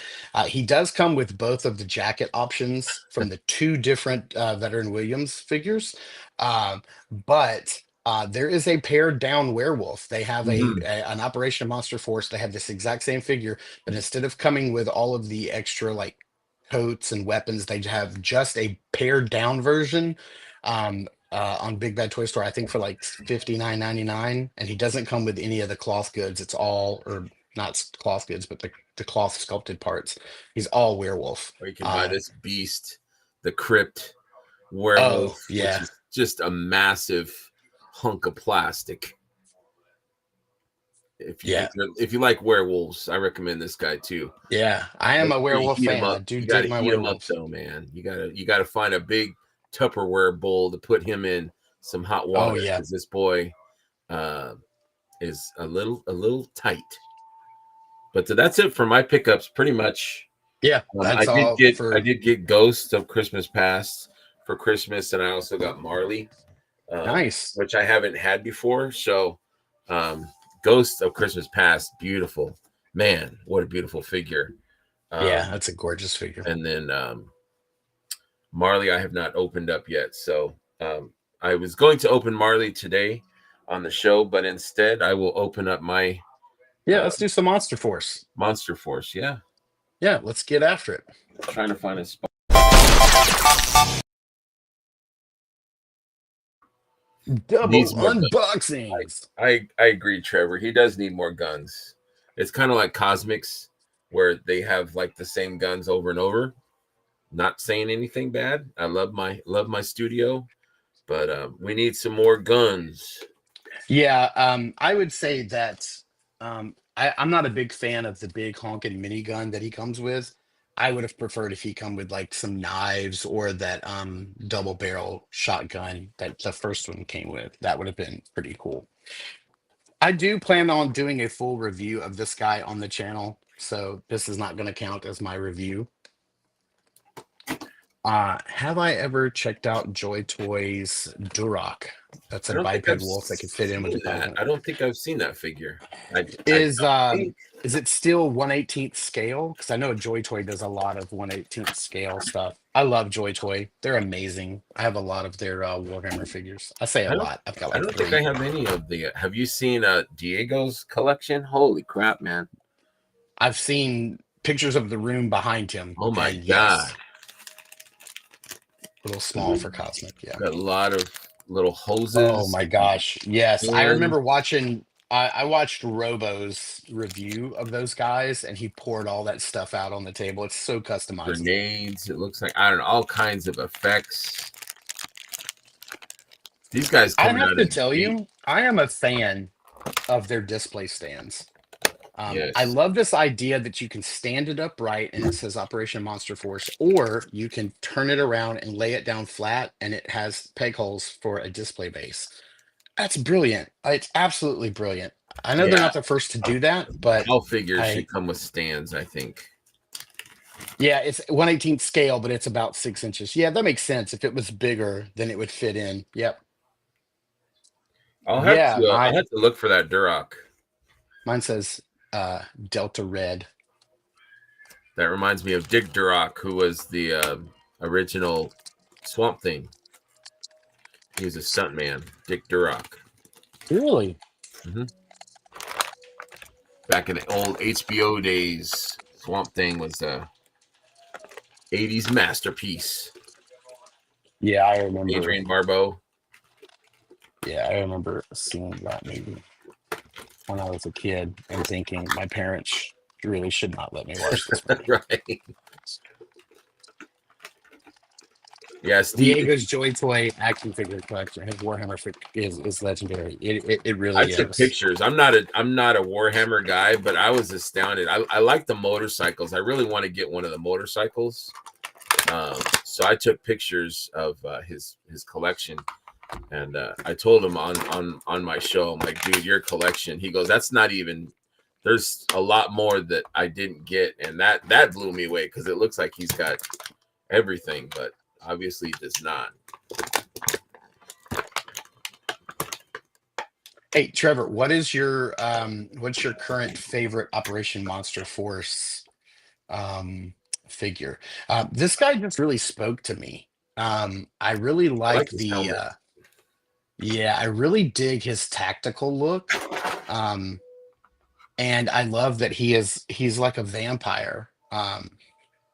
He does come with both of the jacket options from the two different Veteran Williams figures. But there is a pared down werewolf. They have Mhm. an Operation Monster Force. They have this exact same figure, but instead of coming with all of the extra like coats and weapons. They have just a pared down version on Big Bad Toy Store, I think for like 59.99. And he doesn't come with any of the cloth goods. It's all, or not cloth goods, but the cloth sculpted parts. He's all werewolf. Or you can buy this beast, the Crypt Werewolf, Oh, which yeah. is just a massive hunk of plastic. Yeah. If you like werewolves, I recommend this guy too. Yeah. I am Make a sure you werewolf heat them fan. I up. do You got dig to my heat them up werewolves. though, man. You gotta find a big Tupperware bowl to put him in some hot Oh, water yeah. because this boy uh, is a little tight. But that's it for my pickups, pretty much. Yeah. That's all I for did get Ghost of Christmas Past for Christmas, and I also got Marley, nice. which I haven't had before. So, um, Ghost of Christmas Past, beautiful man, what a beautiful figure. Yeah. Um, That's a gorgeous figure. and then Marley, I have not opened up yet. So, I was going to open Marley today on the show, but instead, I will open up my Yeah. uh, Let's do some Monster Force. Monster Force. Yeah, Yeah. Let's get after it. trying to find a spot. Double Needs more guns. unboxings. I agree, Trevor. He does need more guns. It's kind of like Cosmics, where they have like the same guns over and over. Not saying anything bad. I love my studio, but we need some more guns. Yeah, I would say that I'm not a big fan of the big honking minigun that he comes with. I would have preferred if he come with like some knives or that double barrel shotgun that the first one came with. That would have been pretty cool. I do plan on doing a full review of this guy on the channel, so this is not going to count as my review. Have I ever checked out Joy Toys Duroc? That's I a don't think I've biped wolf that could fit in with the seen that. Cosmic. I don't think I've seen that figure. I Is don't um think. is it still 1/18th scale? Because I know Joy Toy does a lot of 1/18th scale stuff. I love Joy Toy. They're amazing. I have a lot of their Warhammer figures. I say a I don't. lot. I've got I like don't think I three. have any of the. Have you seen Diego's collection? Holy crap, man! I've seen pictures of the room behind him, Oh my and god! yes, a little small for Cosmic. Yeah. Got a lot of little Oh hoses, my gosh. Yes. I hands. remember watching. I watched Robo's review of those guys, and he poured all that stuff out on the table. It's so customizable. Grenades. It looks like, I don't know, all kinds of effects. These guys I coming have out to of the tell gate. you, I am a fan of their display stands. I Yes. love this idea that you can stand it upright and it says Operation Monster Force, or you can turn it around and lay it down flat and it has peg holes for a display base. That's brilliant. It's absolutely brilliant. I know they're Yeah. not the first to do that, but All figures should I, come with stands, I think. yeah, it's 1/18 scale, but it's about 6 inches. Yeah, that makes sense. If it was bigger, then it would fit in. Yep. Yeah, I'll have to look for that Duroc. mine says Delta Red. That reminds me of Dick Duroc, who was the original Swamp Thing. He was a stuntman, Dick Duroc. Really? hmm Back in the old HBO days, Swamp Thing was a '80s masterpiece. Yeah, I remember. Adrian Barbeau. Yeah, I remember seeing that movie when I was a kid and thinking my parents really should not let me watch this movie. Right. Yeah, Steve. Diego's Joy Toy action figure collection, his Warhammer is legendary. It I really took is. pictures. I'm not a Warhammer guy, but I was astounded. I like the motorcycles. I really want to get one of the motorcycles. So I took pictures of his collection, and I told him on my show, I'm like, dude, your collection. He goes, that's not even. There's a lot more that I didn't get, and that blew me away because it looks like he's got everything, but obviously does not. Hey, Trevor, what's your current favorite Operation Monster Force figure? This guy just really spoke to me. I really I like like his the helmet. yeah, I really dig his tactical look. Um, and I love that he's like a vampire.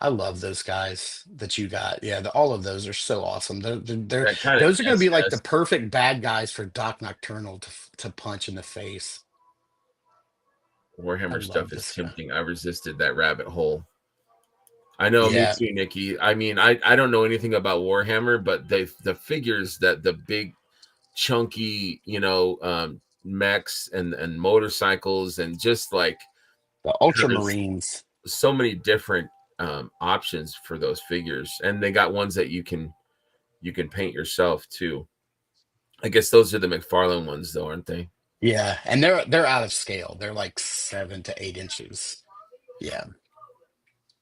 I love those guys that you got. Yeah, all of those are so awesome. That kind of Those are going to be like the SS perfect bad guys for Doc Nocturnal to punch in the face. I Warhammer love stuff is this guy. tempting. I resisted that rabbit hole. I know, me Yeah, too, Nikki. I mean, I don't know anything about Warhammer, but the figures that the big chunky, mechs and motorcycles and just like the how there's Ultramarines. so many different options for those figures, and they got ones that you can paint yourself too. I guess those are the McFarlane ones, though, aren't they? Yeah, and they're out of scale. They're like 7 to 8 inches. Yeah,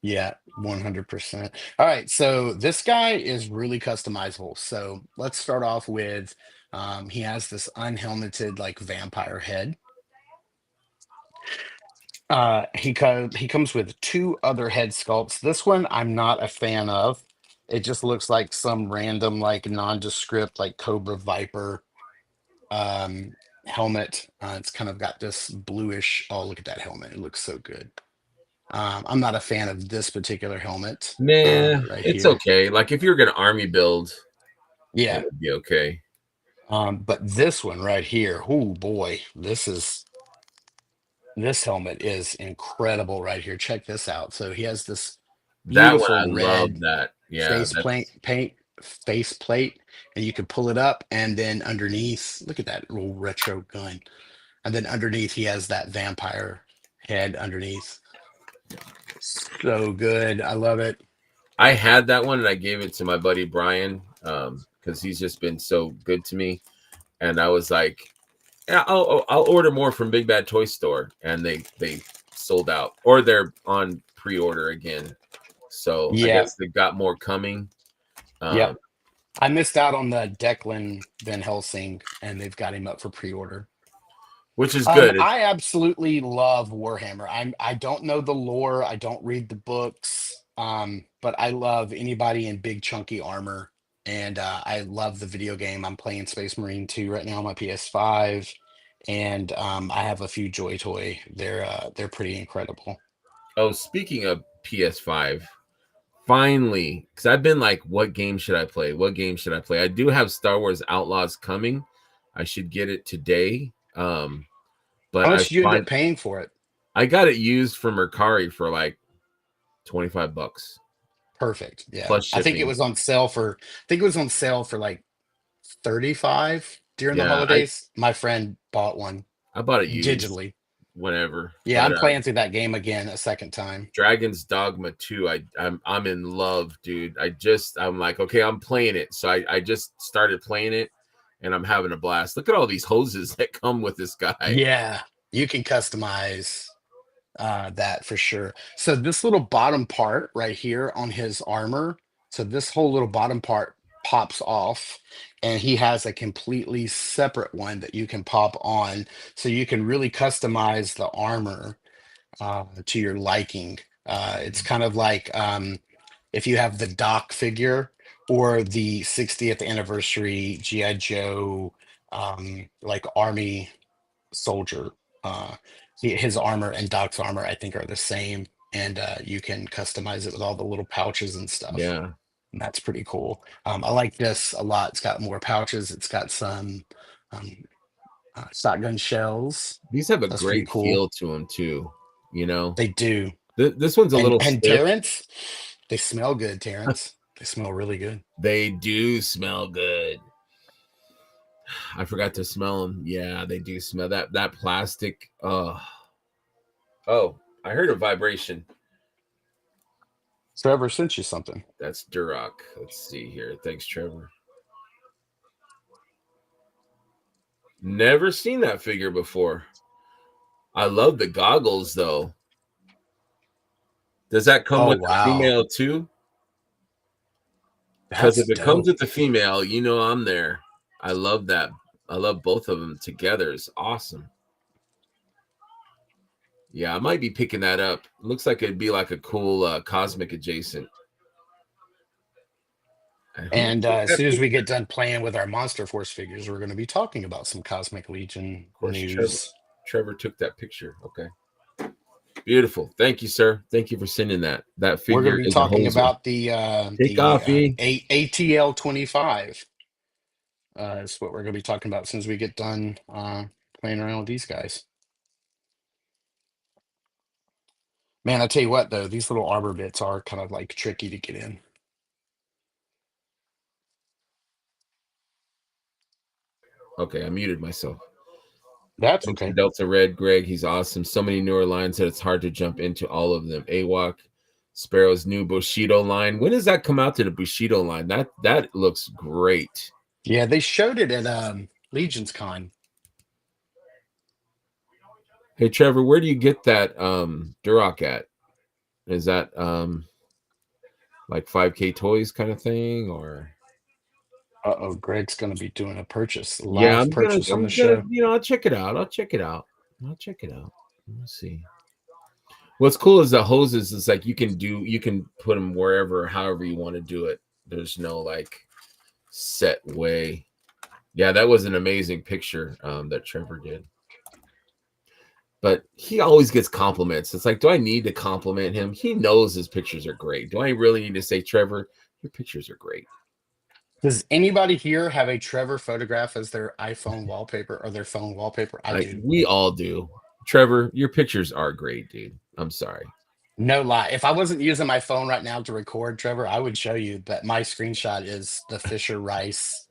yeah, 100%. All right, so this guy is really customizable. So let's start off with he has this unhelmeted like vampire head. He comes with two other head sculpts. This one I'm not a fan of. It just looks like some random like nondescript like Cobra Viper um helmet. It's kind of got this bluish. Oh, look at that helmet. It looks so good. I'm not a fan of this particular helmet Nah, right it's here. okay. Like if you're gonna army build, it Yeah. would be okay. But this one right here, oh boy, this helmet is incredible right here. Check this out. So he has this That one, I beautiful love red that. Yeah, face plate that's paint face plate, and you can pull it up, and then underneath, look at that little retro gun. And then underneath, he has that vampire head underneath. So good. I love it. I had that one and I gave it to my buddy Brian because he's just been so good to me. And I was like, yeah, I'll order more from Big Bad Toy Store, and they sold out or they're on pre-order again. So I Yeah. guess they got more coming, um, Yep. I missed out on the Declan Van Helsing, and they've got him up for pre-order. which is good. It's, I absolutely love Warhammer. I don't know the lore, I don't read the books, but I love anybody in big chunky armor, and I love the video game. I'm playing Space Marine 2 right now on my PS5, and I have a few Joy Toy. They're pretty incredible. oh, speaking of PS5, finally, because I've been like, what game should I play? What game should I play? I do have Star Wars Outlaws coming. I should get it today. How but much did you end up paying for it? I got it used from Mercari for like 25 bucks Perfect. Yeah. plus I think it shipping. was on sale for I think it was on sale for like 35 during the Yeah, I holidays. My friend bought one I bought it used, digitally. whatever. Yeah, But I'm playing through that game again a second time. Dragon's Dogma 2, I'm in love, dude. I'm like, okay, I'm playing it. So I just started playing it and I'm having a blast. Look at all these hoses that come with this guy. Yeah, you can customize that for sure. So this little bottom part right here on his armor, so this whole little bottom part pops off, and he has a completely separate one that you can pop on, so you can really customize the armor to your liking. It's kind of like if you have the Doc figure or the 60th anniversary GI Joe like army soldier. Uh, his armor and Doc's armor, I think, are the same, and you can customize it with all the little pouches and stuff. Yeah. And that's pretty cool. I like this a lot. It's got more pouches. It's got some um, shotgun shells. These have a That's pretty great cool. feel to them too, you know. They do. This one's a little And stiff. Terrence, they smell good. Terrence, they smell really good. They do smell good. I forgot to smell them. Yeah, they do smell that plastic. Oh, I heard a vibration. Trevor sent you something. That's Duroc. Let's see here. Thanks, Trevor. Never seen that figure before. I love the goggles though. Does that come Oh with the wow, female too? Because that's if it comes dope. with the female, you know I'm there. I love that. I love both of them together. It's awesome. Yeah, I might be picking that up. Looks like it'd be like a cool cosmic adjacent. And who And took as that soon as we picture? get done playing with our Monster Force figures, we're going to be talking about some Cosmic Legion Of course, news. Trevor took that picture. Okay. Beautiful. Thank you, sir. Thank you for sending that. That We're going figure to be is a talking hoser. about the Take off, E. ATL 25. Is what we're going to be talking about as soon as we get done playing around with these guys. Man, I tell you what, though, these little arbor bits are kind of like tricky to get in. Okay, I muted myself. That's Thanks for okay. Delta Red, Greg. He's awesome. So many newer lines that it's hard to jump into all of them. AWOC, Sparrow's new Bushido line. When does that come out to the Bushido line? That looks great. Yeah, they showed it at Legion's Con. Hey Trevor, where do you get that Duroc at? Is that like 5K toys kind of thing or Uh-oh, Greg's going to be doing a purchase, yeah, live purchase on the show. I'll check it out. I'll check it out. I'll check it out. Let's see. What's cool is the hoses is like you can put them wherever, however you want to do it. There's no like set way. Yeah, that was an amazing picture that Trevor did. But he always gets compliments. It's like, do I need to compliment him? He knows his pictures are great. Do I really need to say, Trevor, your pictures are great? Does anybody here have a Trevor photograph as their iPhone wallpaper or their phone wallpaper? I Like do. we all do. Trevor, your pictures are great, dude. I'm sorry. No lie. If I wasn't using my phone right now to record, Trevor, I would show you. But my screenshot is the Fisher Rice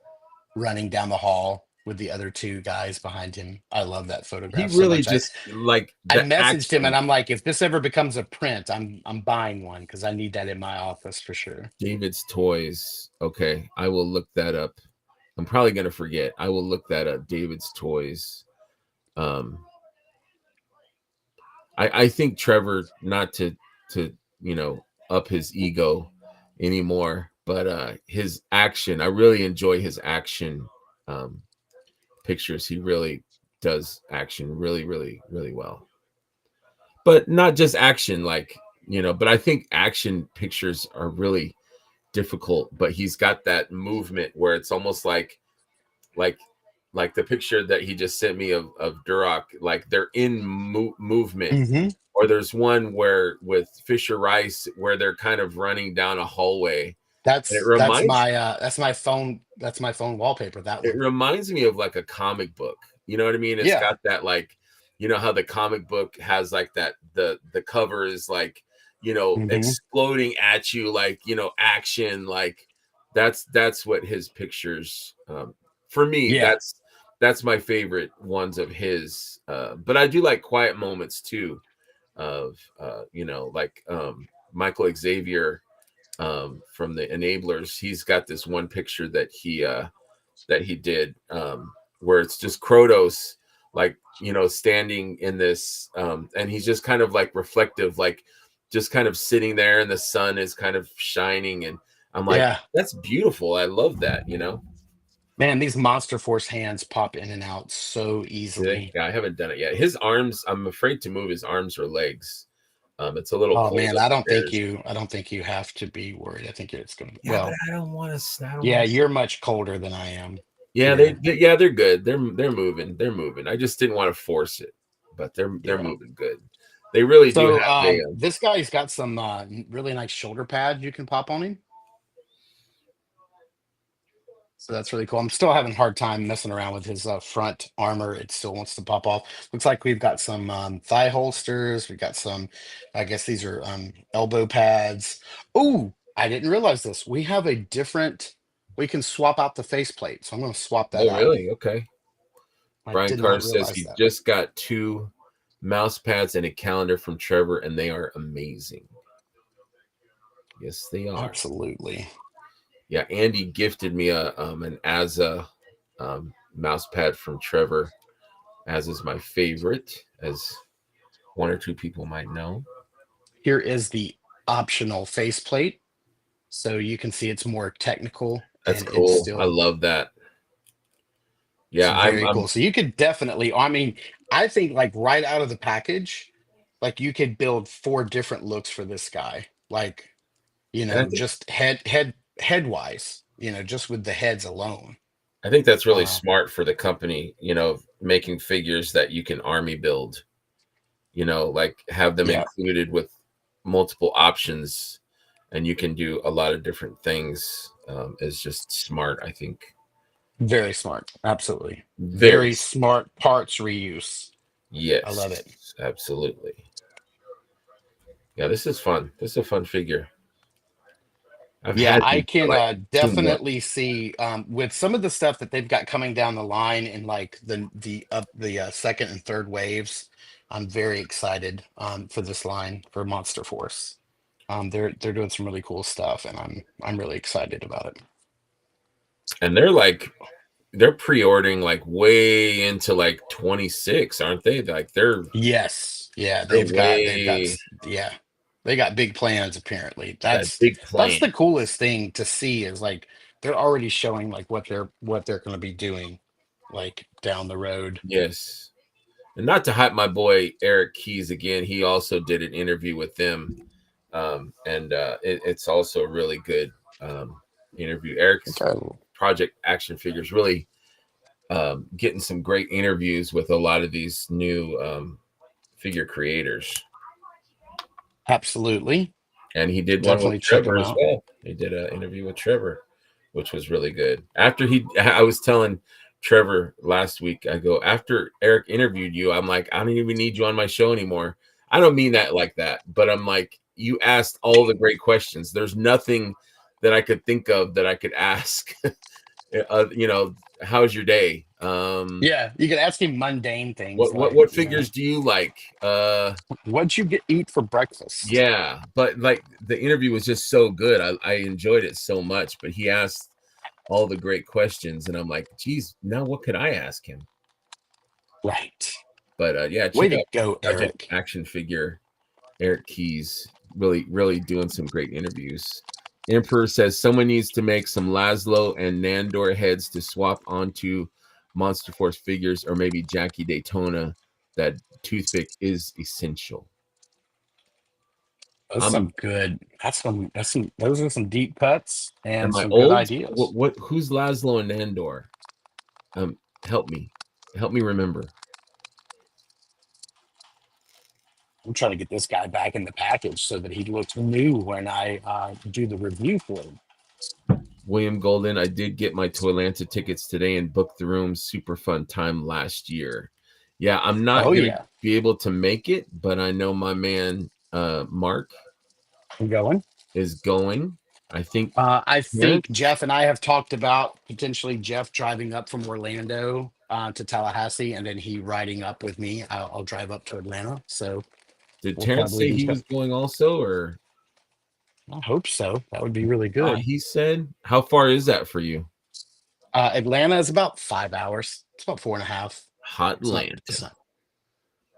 running down the hall with the other two guys behind him. I love that He photograph so really much. just like I the messaged him and action. I'm like, if this ever becomes a print, I'm buying one because I need that in my office for sure. David's Toys. Okay, I will look that up. I'm probably gonna forget. I will look that up. David's Toys. Um, I think Trevor, not to up his ego anymore, but his action. I really enjoy his action um, pictures. He really does action really, really, really well. But not just action, like but I think action pictures are really difficult. But he's got that movement where it's almost like like the picture that he just sent me of Duroc, like they're in movement. Hmm. Or there's one where with Fisher Rice where they're kind of running down a hallway. And That's my phone. That's my phone wallpaper. That it one. reminds me of like a comic book. You know what I mean? It's Yeah. got that like you know how the comic book has like that, the cover is like, Hmm. exploding at you, like, action, like that's what his pictures, for me, Yeah, that's my favorite ones of his. But I do like quiet moments too, of like, Michael Xavier, from the Enablers. He's got this one picture that he did, where it's just Krotos, like, standing in this, and he's just kind of like reflective, like just kind of sitting there, and the sun is kind of shining, and I'm like, yeah. that's beautiful. I love that. Man, these Monster Force hands pop in and out so easily. Yeah, I haven't done it yet. His arms, I'm afraid to move his arms or legs. It's a little Oh cold man, upstairs. I don't think you have to be worried. I think it's gonna, Yeah, but well, I don't want to. I don't yeah, want to. you're much colder than I am Yeah, here. yeah, they're good. They're moving. They're moving. I just didn't want to force it, but they're Yeah. moving good. They really do So have a, this guy's got some really nice shoulder pads you can pop on him. So that's really cool. I'm still having a hard time messing around with his front armor. It still wants to pop off. Looks like we've got some thigh holsters. We've got some, I guess these are elbow pads. Oh, I didn't realize this. We have a different, we can swap out the faceplate. So I'm going to swap that oh out. really? Okay. I Brian did Carter not says realize he that. just got 2 mouse pads and a calendar from Trevor, and they are amazing. Yes, they are. Absolutely. Yeah, Andy gifted me an Asa, mouse pad from Trevor. As is my favorite, as one or two people might know. Here is the optional faceplate. So you can see it's more technical That's and it's cool. I still, love that. it's Yeah, very I'm cool. So you could definitely, I mean, I think like right out of the package, like you could build four different looks for this guy. Like, and just head wise, just with the heads alone. I think that's really Uh smart for the company, making figures that you can army build, like have them yeah, included with multiple options, and you can do a lot of different things, is just smart, I think. very smart. Absolutely. Very Very smart parts reuse. I love it. Yes, absolutely. Yeah, this is fun. This is a fun figure. I've Yeah, had I these for can like 2 months. definitely see with some of the stuff that they've got coming down the line in like the second and third waves. I'm very excited for this line for Monster Force. They're doing some really cool stuff, and I'm really excited about it. And they're pre-ordering like way into like 26, aren't they? Like Yes, yeah, they're they've got way yeah, they got big plans apparently. that big That's plan. the coolest thing to see is like they're already showing like what they're going to be doing like down the road. Yes. And not to hype my boy Eric Keys again, he also did an interview with them. And it's also a really good, interview. Eric's Okay. Project Action Figures really, getting some great interviews with a lot of these new, figure creators. Absolutely. And he did one with Definitely check Trevor them as out. well. He did an interview with Trevor, which was really good. I was telling Trevor last week, I go, after Eric interviewed you, I'm like, I don't even need you on my show anymore. I don't mean that like that, but I'm like, you asked all the great questions. There's nothing that I could think of that I could ask. How's your day? Yeah, you can ask him mundane things like, What figures do you like? what'd you eat for breakfast? Yeah, but like the interview was just so good. I enjoyed it so much. But he asked all the great questions, and I'm like, geez, now what could I ask him? Right. But yeah, Way check to out go, Project Eric. Action Figure. Eric Keys really, really doing some great interviews. Emperor says someone needs to make some Laszlo and Nandor heads to swap onto Monster Force figures, or maybe Jackie Daytona. That toothpick is essential. That's I'm some good. Those are some deep cuts Am and I some good old? ideas. Who's Laszlo and Nandor? Help me. Help me remember. I'm trying to get this guy back in the package so that he looks new when I do the review for him. William Golden, I did get my ToyLanta tickets today and booked the room. Super fun time last year. Yeah, I'm not Oh gonna yeah. be able to make it, but I know my man Mark I'm going. is going. I think I think Terrence. Jeff and I have talked about potentially Jeff driving up from Orlando to Tallahassee, and then he riding up with me. I'll drive up to Atlanta. So Did we'll Terrence probably say be. he was going also, or I hope so. That would be really good. he said? How far is that for you? Atlanta is about 5 hours. It's about 4.5. It's not. It's Hotlanta. not.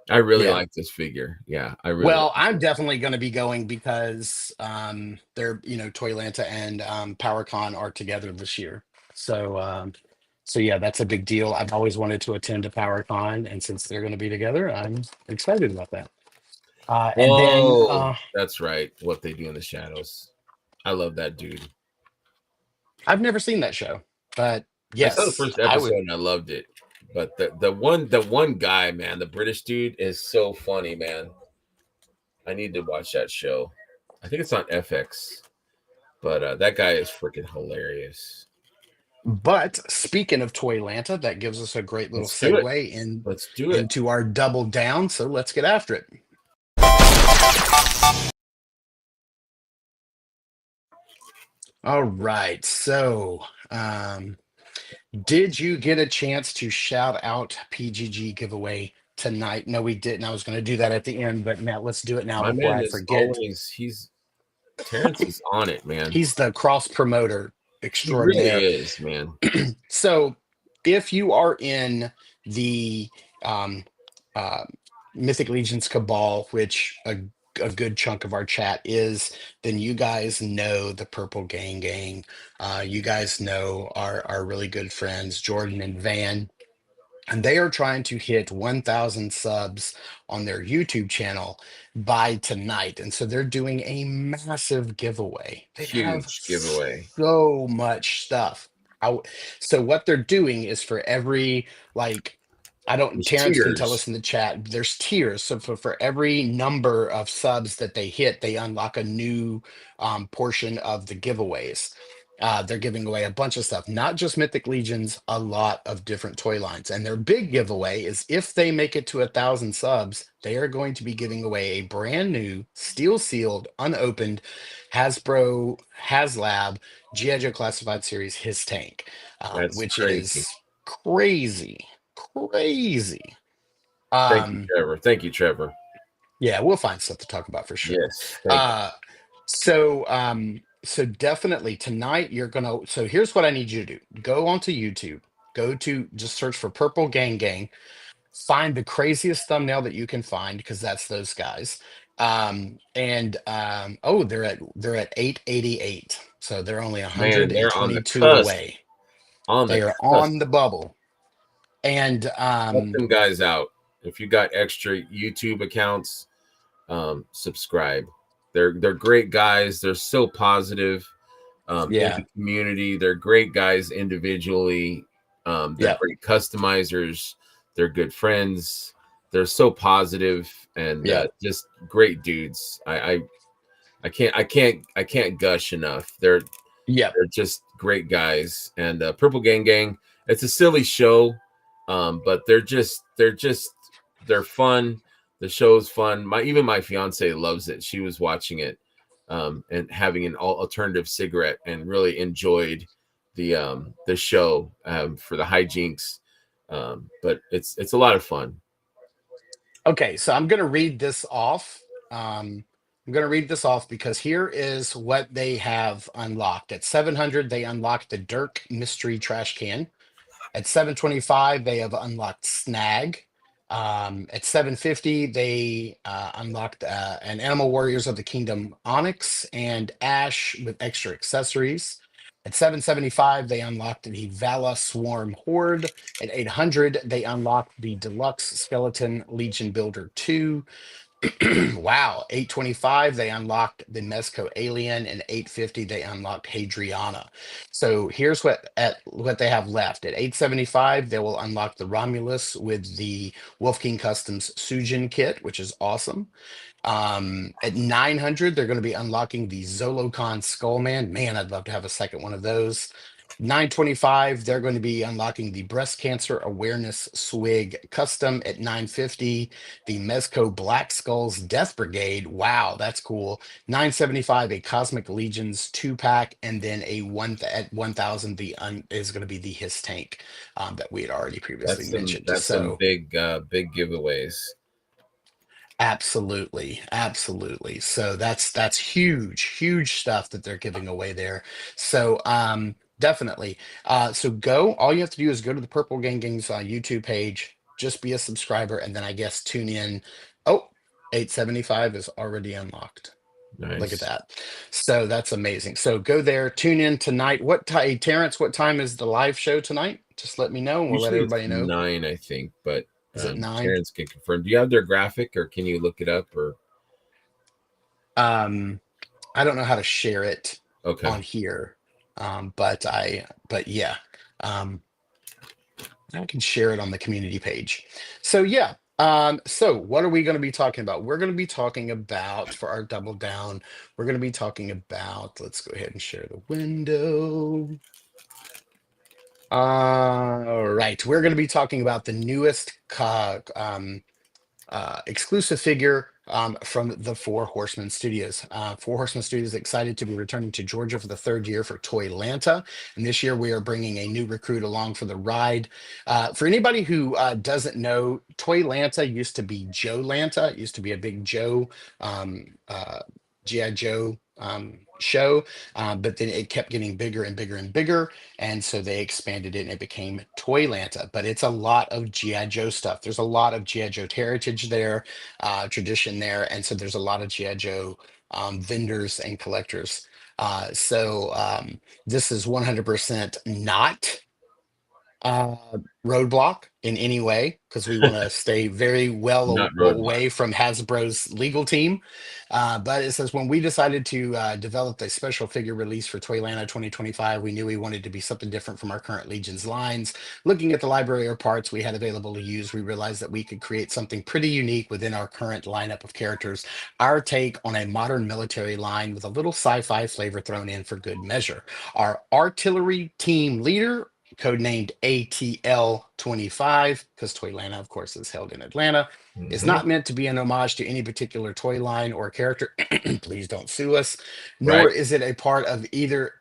I really Yeah. like this figure. Yeah, I really Well, like I'm it. definitely going to be going because they're ToyLanta and PowerCon are together this year. So so yeah, that's a big deal. I've always wanted to attend a PowerCon, and since they're going to be together, I'm excited about that. And then Oh, that's right. What they do in the shadows. I love that dude. I've never seen that show, but I saw the yes, first I episode would. and I loved it. But the one guy, man, the British dude is so funny, man. I need to watch that show. I think it's on FX. But that guy is freaking hilarious. But speaking of ToyLanta, that gives us a great little Let's do it. segue Let's do it. into our double down. So let's get after it. All right. So, did you get a chance to shout out PGG giveaway tonight? No, we didn't. I was going to do that at the end, but Matt, let's do it now My before man I is forget. always he's Terrence is on it, man. He's the cross promoter He really extraordinaire. is, man. So, if you are in the um, uh, Mythic Legions Cabal, which a good chunk of our chat is, then you guys know the Purple Gang. You guys know our really good friends, Jordan and Van. And they are trying to hit 1,000 subs on their YouTube channel by tonight. And so they're doing a massive giveaway. They have Huge giveaway. so much stuff. I w- so what they're doing is for every like I don't There's Terrence can tell us tears. in the chat, there's tiers. So for every number of subs that they hit, they unlock a new portion of the giveaways. They're giving away a bunch of stuff, not just Mythic Legions, a lot of different toy lines. And their big giveaway is if they make it to 1,000 subs, they are going to be giving away a brand new, steel sealed, unopened Hasbro HasLab G.I. Joe Classified Series His Tank, That's which crazy. is crazy, crazy. Thank you, Um, Trevor. Thank you, Trevor. yeah, we'll find stuff to talk about for sure. Yes, thank you. Uh, so definitely tonight you're gonna. So here's what I need you to do: go onto YouTube, go to just search for Purple Gang, find the craziest thumbnail that you can find because that's those guys. And oh, they're at 888, so they're only Man, they're on the 122 cusp. away. On the They are cusp. on the bubble, and Help them guys out. If you got extra YouTube accounts, subscribe. They're great guys. They're so positive in yeah, the community. They're great guys individually. They're yeah, great customizers. They're good friends. They're so positive and yeah, just great dudes. I can't gush enough. yeah, They're just great guys. And Purple Gang. It's a silly show, but they're fun. The show's fun. My fiance loves it. She was watching it and having an alternative cigarette and really enjoyed the show for the hijinks. But it's a lot of fun. Okay, so I'm going to read this off. I'm going to read this off because here is what they have unlocked. At 700, they unlocked the Dirk Mystery Trash Can. At 725, they have unlocked Snag. At 750, they unlocked an Animal Warriors of the Kingdom Onyx and Ash with extra accessories. At 775, they unlocked the Vala Swarm Horde. At 800, they unlocked the Deluxe Skeleton Legion Builder 2. Wow. 825, they unlocked the Mezco Alien, and 850, they unlocked Hadriana. So here's what they have left. At 875, they will unlock the Romulus with the Wolf King Customs Sujin kit, which is awesome. At 900, they're going to be unlocking the Zolocon Skullman. Man, I'd love to have a second one of those. 925, they're going to be unlocking the Breast Cancer Awareness Swig Custom at 950. The Mezco Black Skulls Death Brigade. Wow, that's cool. 975, a Cosmic Legions 2-pack, and then a one at 1000, is going to be the His Tank that we had already previously mentioned. That's some So big giveaways. absolutely, absolutely. So that's huge, huge stuff that they're giving away there. So definitely. So go. All you have to do is go to the Purple Gang Gang's YouTube page, just be a subscriber, and then I guess tune in. Oh, 875 is already unlocked. Look at Nice. that. So that's amazing. So go there, tune in tonight. What time, Terrence, what time is the live show tonight? Just let me know and we'll let Usually it's everybody know. 9, I think, but Is it 9? Terrence can confirm. Do you have their graphic, or can you look it up? Or Um, I don't know how to share it okay, on here, but yeah, um, I can share it on the community page. So yeah, so what are we going to be talking about? We're going to be talking about for our double down. We're going to be talking about. Let's go ahead and share the window. All right, we're going to be talking about the newest exclusive figure from the Four Horsemen Studios. Four Horsemen Studios is excited to be returning to Georgia for the third year for ToyLanta. And this year we are bringing a new recruit along for the ride. For anybody who doesn't know, ToyLanta used to be Joe Lanta. It used to be a big Joe, G.I. Joe show, but then it kept getting bigger and bigger and bigger. And so they expanded it and it became ToyLanta. But it's a lot of G.I. Joe stuff. There's a lot of G.I. Joe heritage there, tradition there. And so there's a lot of G.I. Joe vendors and collectors. This is 100% not uh, roadblock in any way because we want to stay very not well roadblock. away from Hasbro's legal team. But it says when we decided to develop a special figure release for Toylanta 2025, we knew we wanted to be something different from our current Legions lines. Looking at the library of parts we had available to use, we realized that we could create something pretty unique within our current lineup of characters. Our take on a modern military line with a little sci-fi flavor thrown in for good measure. Our artillery team leader, codenamed ATL 25, because Toylanta, of course, is held in Atlanta, is Hmm. not meant to be an homage to any particular toy line or character. Please don't sue us. Nor Right. is it a part of either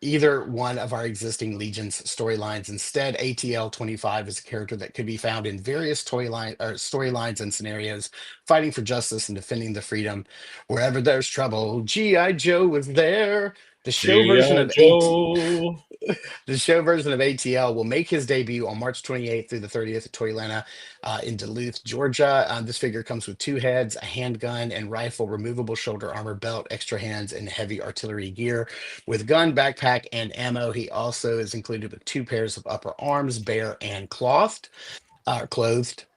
one of our existing Legions storylines. Instead, ATL 25 is a character that could be found in various toy line or storylines and scenarios, fighting for justice and defending the freedom wherever there's trouble. GI Joe was there. The show version G.I. of AT Joe. the show version of ATL will make his debut on March 28th through the 30th at Toylanta in Duluth, Georgia. This figure comes with two heads, a handgun and rifle, removable shoulder armor belt, extra hands, and heavy artillery gear. With gun, backpack, and ammo, he also is included with two pairs of upper arms, bare and clothed.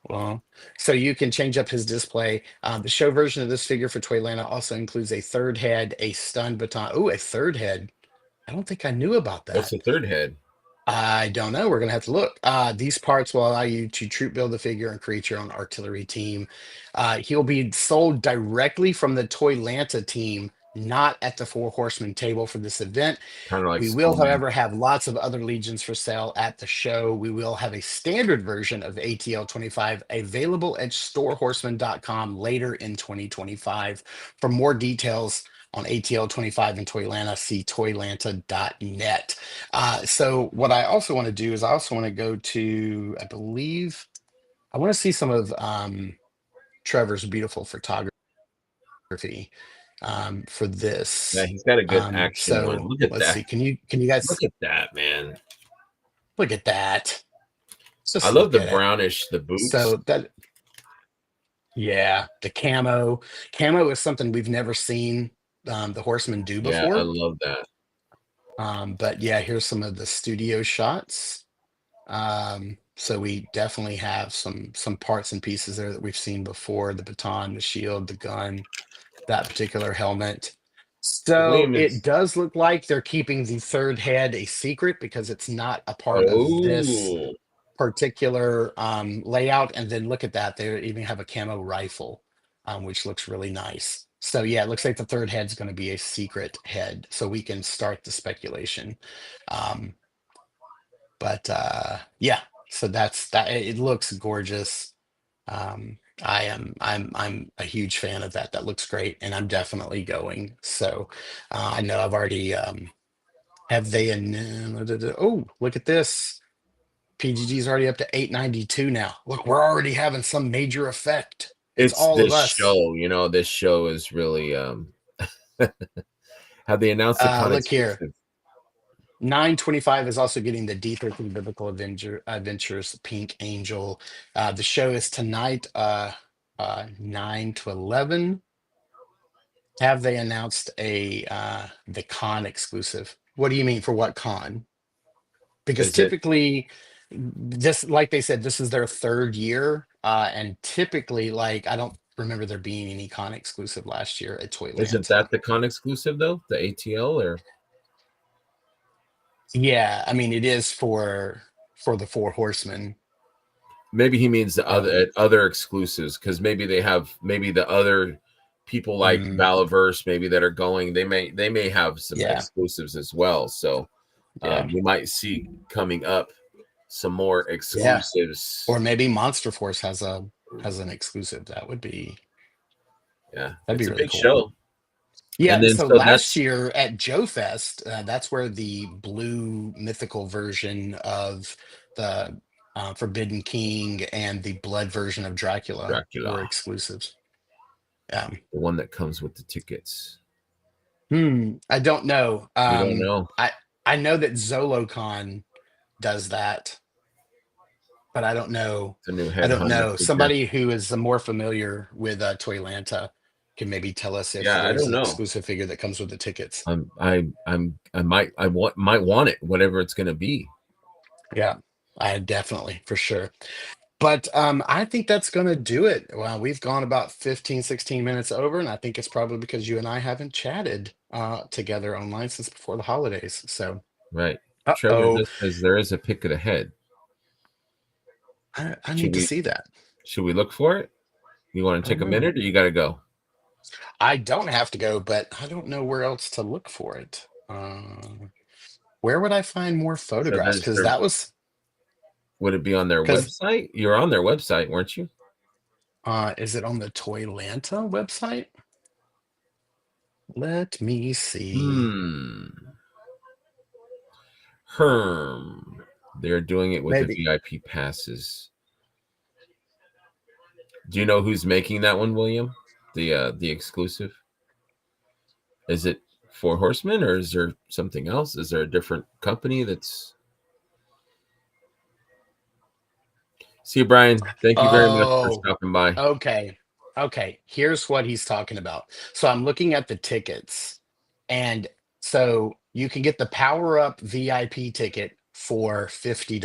Well, so you can change up his display. The show version of this figure for Toylanta also includes a third head, a stun baton. Oh, a third head. I don't think I knew about What's the that. third head? I don't know. We're gonna have to look. These parts will allow you to troop build the figure and create your own artillery team. He'll be sold directly from the Toylanta team, not at the Four Horsemen table for this event. Kind of like We will, Superman. however, have lots of other legions for sale at the show. We will have a standard version of ATL 25 available at storehorseman.com later in 2025. For more details on ATL 25 and Toylanta, see toylanta.net. So what I also want to do is I also want to go to, I believe, I want to see some of Trevor's beautiful photography for Yeah, this. he's got a good action one. So Look at let's that. see. Can you guys Look at that, man. look at that? Let's I just love look the at it. brownish, the boots. So that yeah, the camo is something we've never seen the Horsemen do Yeah, I before. love that. But yeah, here's some of the studio shots. So we definitely have some parts and pieces there that we've seen before: the baton, the shield, the gun, that particular helmet. So William it is. does look like they're keeping the third head a secret because it's not a part of this Oh, particular layout. And then look at that, they even have a camo rifle, which looks really nice. So yeah, it looks like the third head's going to be a secret head, so we can start the speculation. Um, But yeah, so that's that. It looks gorgeous. I'm a huge fan of that. That looks great, and I'm definitely going. So I know I've already have they oh, look at this. PGG's already up to 892 now. Look, we're already having some major effect. It's It's all of this us. show, you know, this show is really have they announced the con Look here. exclusive? 925 is also getting the D13 Biblical Adventures Pink Angel. The show is tonight, 9 to 11. Have they announced a the con exclusive? What do you mean for what con? Because Is it typically, this, like they said, this is their third year, and typically, like I don't remember there being any con exclusive last year at isn't ToyLanta. that the con exclusive though? The ATL or Yeah, I mean it is for the Four Horsemen. maybe he means the Um, other exclusives because maybe they have maybe the other people like mm, Valaverse maybe that are going they may have some yeah, exclusives as well. So yeah, we might see coming up some more yeah. Or exclusives. maybe Monster Force has an exclusive. Yeah, That'd be it's a really big cool. show. And Yeah, then so so last that's year at Joe Fest, that's where the blue mythical version of the Forbidden King and the blood version of Dracula were Dracula, exclusives. the one that comes with the tickets. I don't know. You don't know. I know that Zolocon does that, but I don't know. It's a new I don't headhunter know. figure. Somebody who is more familiar with Toylanta can maybe tell us if Yeah, I there's don't an know. exclusive figure that comes with the tickets. I might want it, whatever it's gonna be. Yeah, I definitely for sure. But I think that's going to do it. Well, we've gone about 15, 16 minutes over, and I think it's probably because you and I haven't chatted together online since before the holidays. So, Right. Trevor uh-oh, just says there is a pick of the head. I Should need to we see that. should we look for it? You want to All take a right. minute or you gotta go? I don't have to go, but I don't know where else to look for it. Where would I find more So photographs? there's Because there that was would it be on their because website? You're on their website, weren't you? is it on the ToyLanta website? Let me see. Hmm. Herm. They're doing it with the Maybe. VIP passes. Do you know who's making that one, William? The exclusive? Is it Four Horsemen or is there something else? Is there a different company that's See you, Brian. Thank you very much for Oh, stopping by. okay. Okay. Here's what he's talking about. So I'm looking at the tickets, and so you can get the Power Up VIP ticket for $50.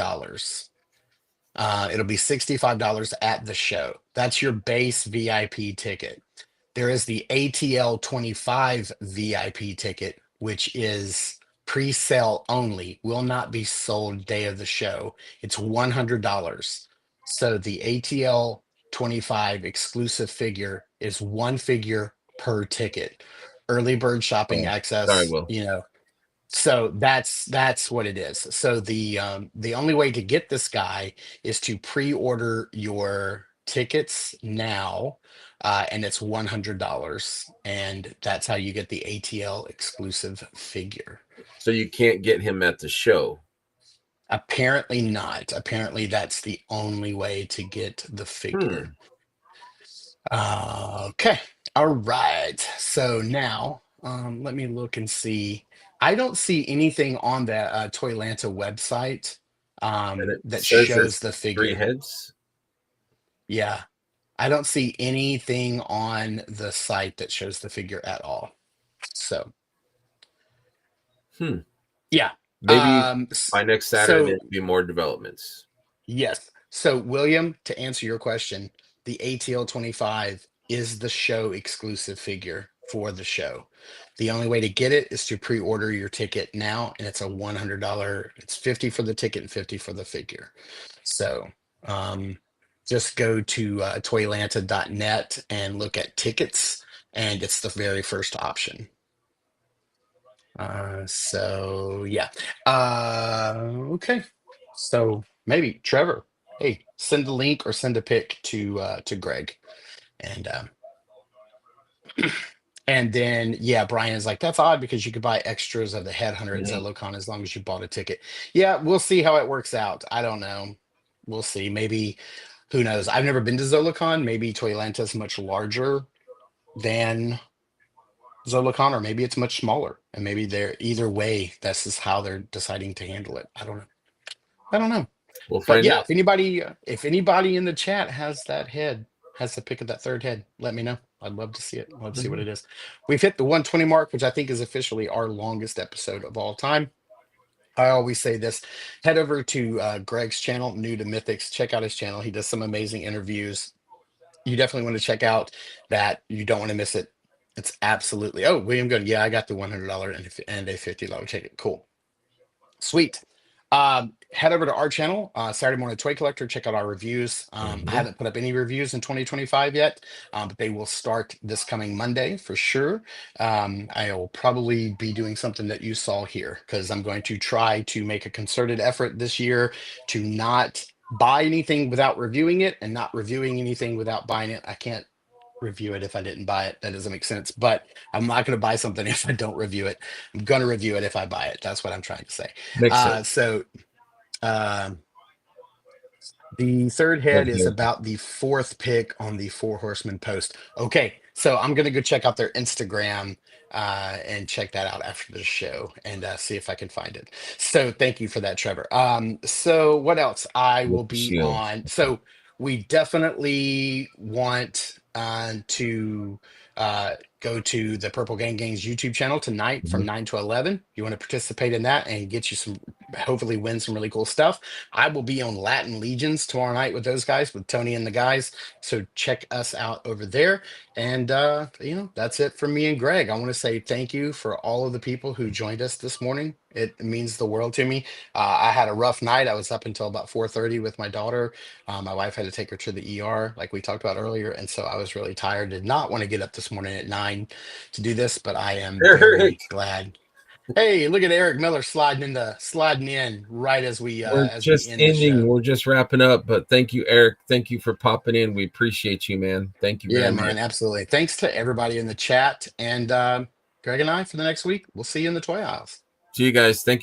It'll be $65 at the show. That's your base VIP ticket. There is the ATL 25 VIP ticket, which is pre-sale only, will not be sold day of the show. It's $100. So the ATL 25 exclusive figure is one figure per ticket. Early bird shopping Oh, sorry, access, Will. so that's what it is. So the only way to get this guy is to pre-order your tickets now, and it's $100, and that's how you get the ATL exclusive figure. So you can't get him at the show. Apparently not. Apparently that's the only way to get the figure. Hmm. Okay. All right. So now, let me look and see. I don't see anything on the Toylanta website And it that says shows there's the three figure. heads. Yeah. I don't see anything on the site that shows the figure at all. So, Hmm. yeah. Maybe by next Saturday So there'll be more developments. yes. So, William, to answer your question, the ATL 25 is the show exclusive figure for the show. The only way to get it is to pre-order your ticket now, and it's a $100. It's 50 for the ticket and 50 for the figure. So, um, just go to toylanta.net and look at tickets, and it's the very first option. So yeah. Okay. So maybe Trevor, hey, send a link or send a pic to Greg, and and then yeah, Brian is like, that's odd because you could buy extras of the Headhunter at Mhm. ZoloCon as long as you bought a ticket. Yeah, we'll see how it works out. I don't know. We'll see. Maybe who knows? I've never been to ZoloCon. Maybe ToyLanta is much larger than ZoloCon, or maybe it's much smaller, and maybe they're either way. This is how they're deciding to handle it. I don't know. I don't know. We'll But find yeah, out. if anybody in the chat has that head, has the pick of that third head, let me know. I'd love to see it. Love to see what Mhm. it is. We've hit the 120 mark, which I think is officially our longest episode of all time. I always say this: head over to Greg's channel, New to Mythics. Check out his channel. He does some amazing interviews. You definitely want to check out that. You don't want to miss it. It's absolutely. Oh, William Good. Yeah, I got the $100 and a $50 ticket. Cool. Sweet. Head over to our channel, Saturday Morning Toy Collector. Check out our reviews. I Mhm. haven't put up any reviews in 2025 yet, but they will start this coming Monday for sure. I will probably be doing something that you saw here because I'm going to try to make a concerted effort this year to not buy anything without reviewing it and not reviewing anything without buying it. I can't review it if I didn't buy it. That doesn't make sense. But I'm not going to buy something if I don't review it. I'm going to review it if I buy it. That's what I'm trying to say. Makes Uh, sense. so um, the third head is Okay. about the fourth pick on the Four Horsemen post. Okay, so I'm gonna go check out their Instagram and check that out after the show and see if I can find it. So thank you for that, Trevor. So what else? I With will the be shield. on. So we definitely want to go to the Purple Gang Gang's YouTube channel tonight from Mhm. 9 to 11. You want to participate in that and get you some, hopefully win some really cool stuff. I will be on Latin Legions tomorrow night with those guys, with Tony and the guys. So check us out over there. And that's it from me and Greg. I want to say thank you for all of the people who joined us this morning. It means the world to me. I had a rough night. I was up until about 4:30 with my daughter. My wife had to take her to the ER, like we talked about earlier, and so I was really tired. Did not want to get up this morning at 9 to do this, but I am Eric, very glad. Hey, look at Eric Miller sliding in right we're as we just end the ending. show. We're just wrapping up. But thank you, Eric. Thank you for popping in. We appreciate you, man. Thank you Yeah, very much. man, absolutely. Thanks to everybody in the chat and Greg and I for the next week. We'll see you in the toy aisles. See you guys. Thank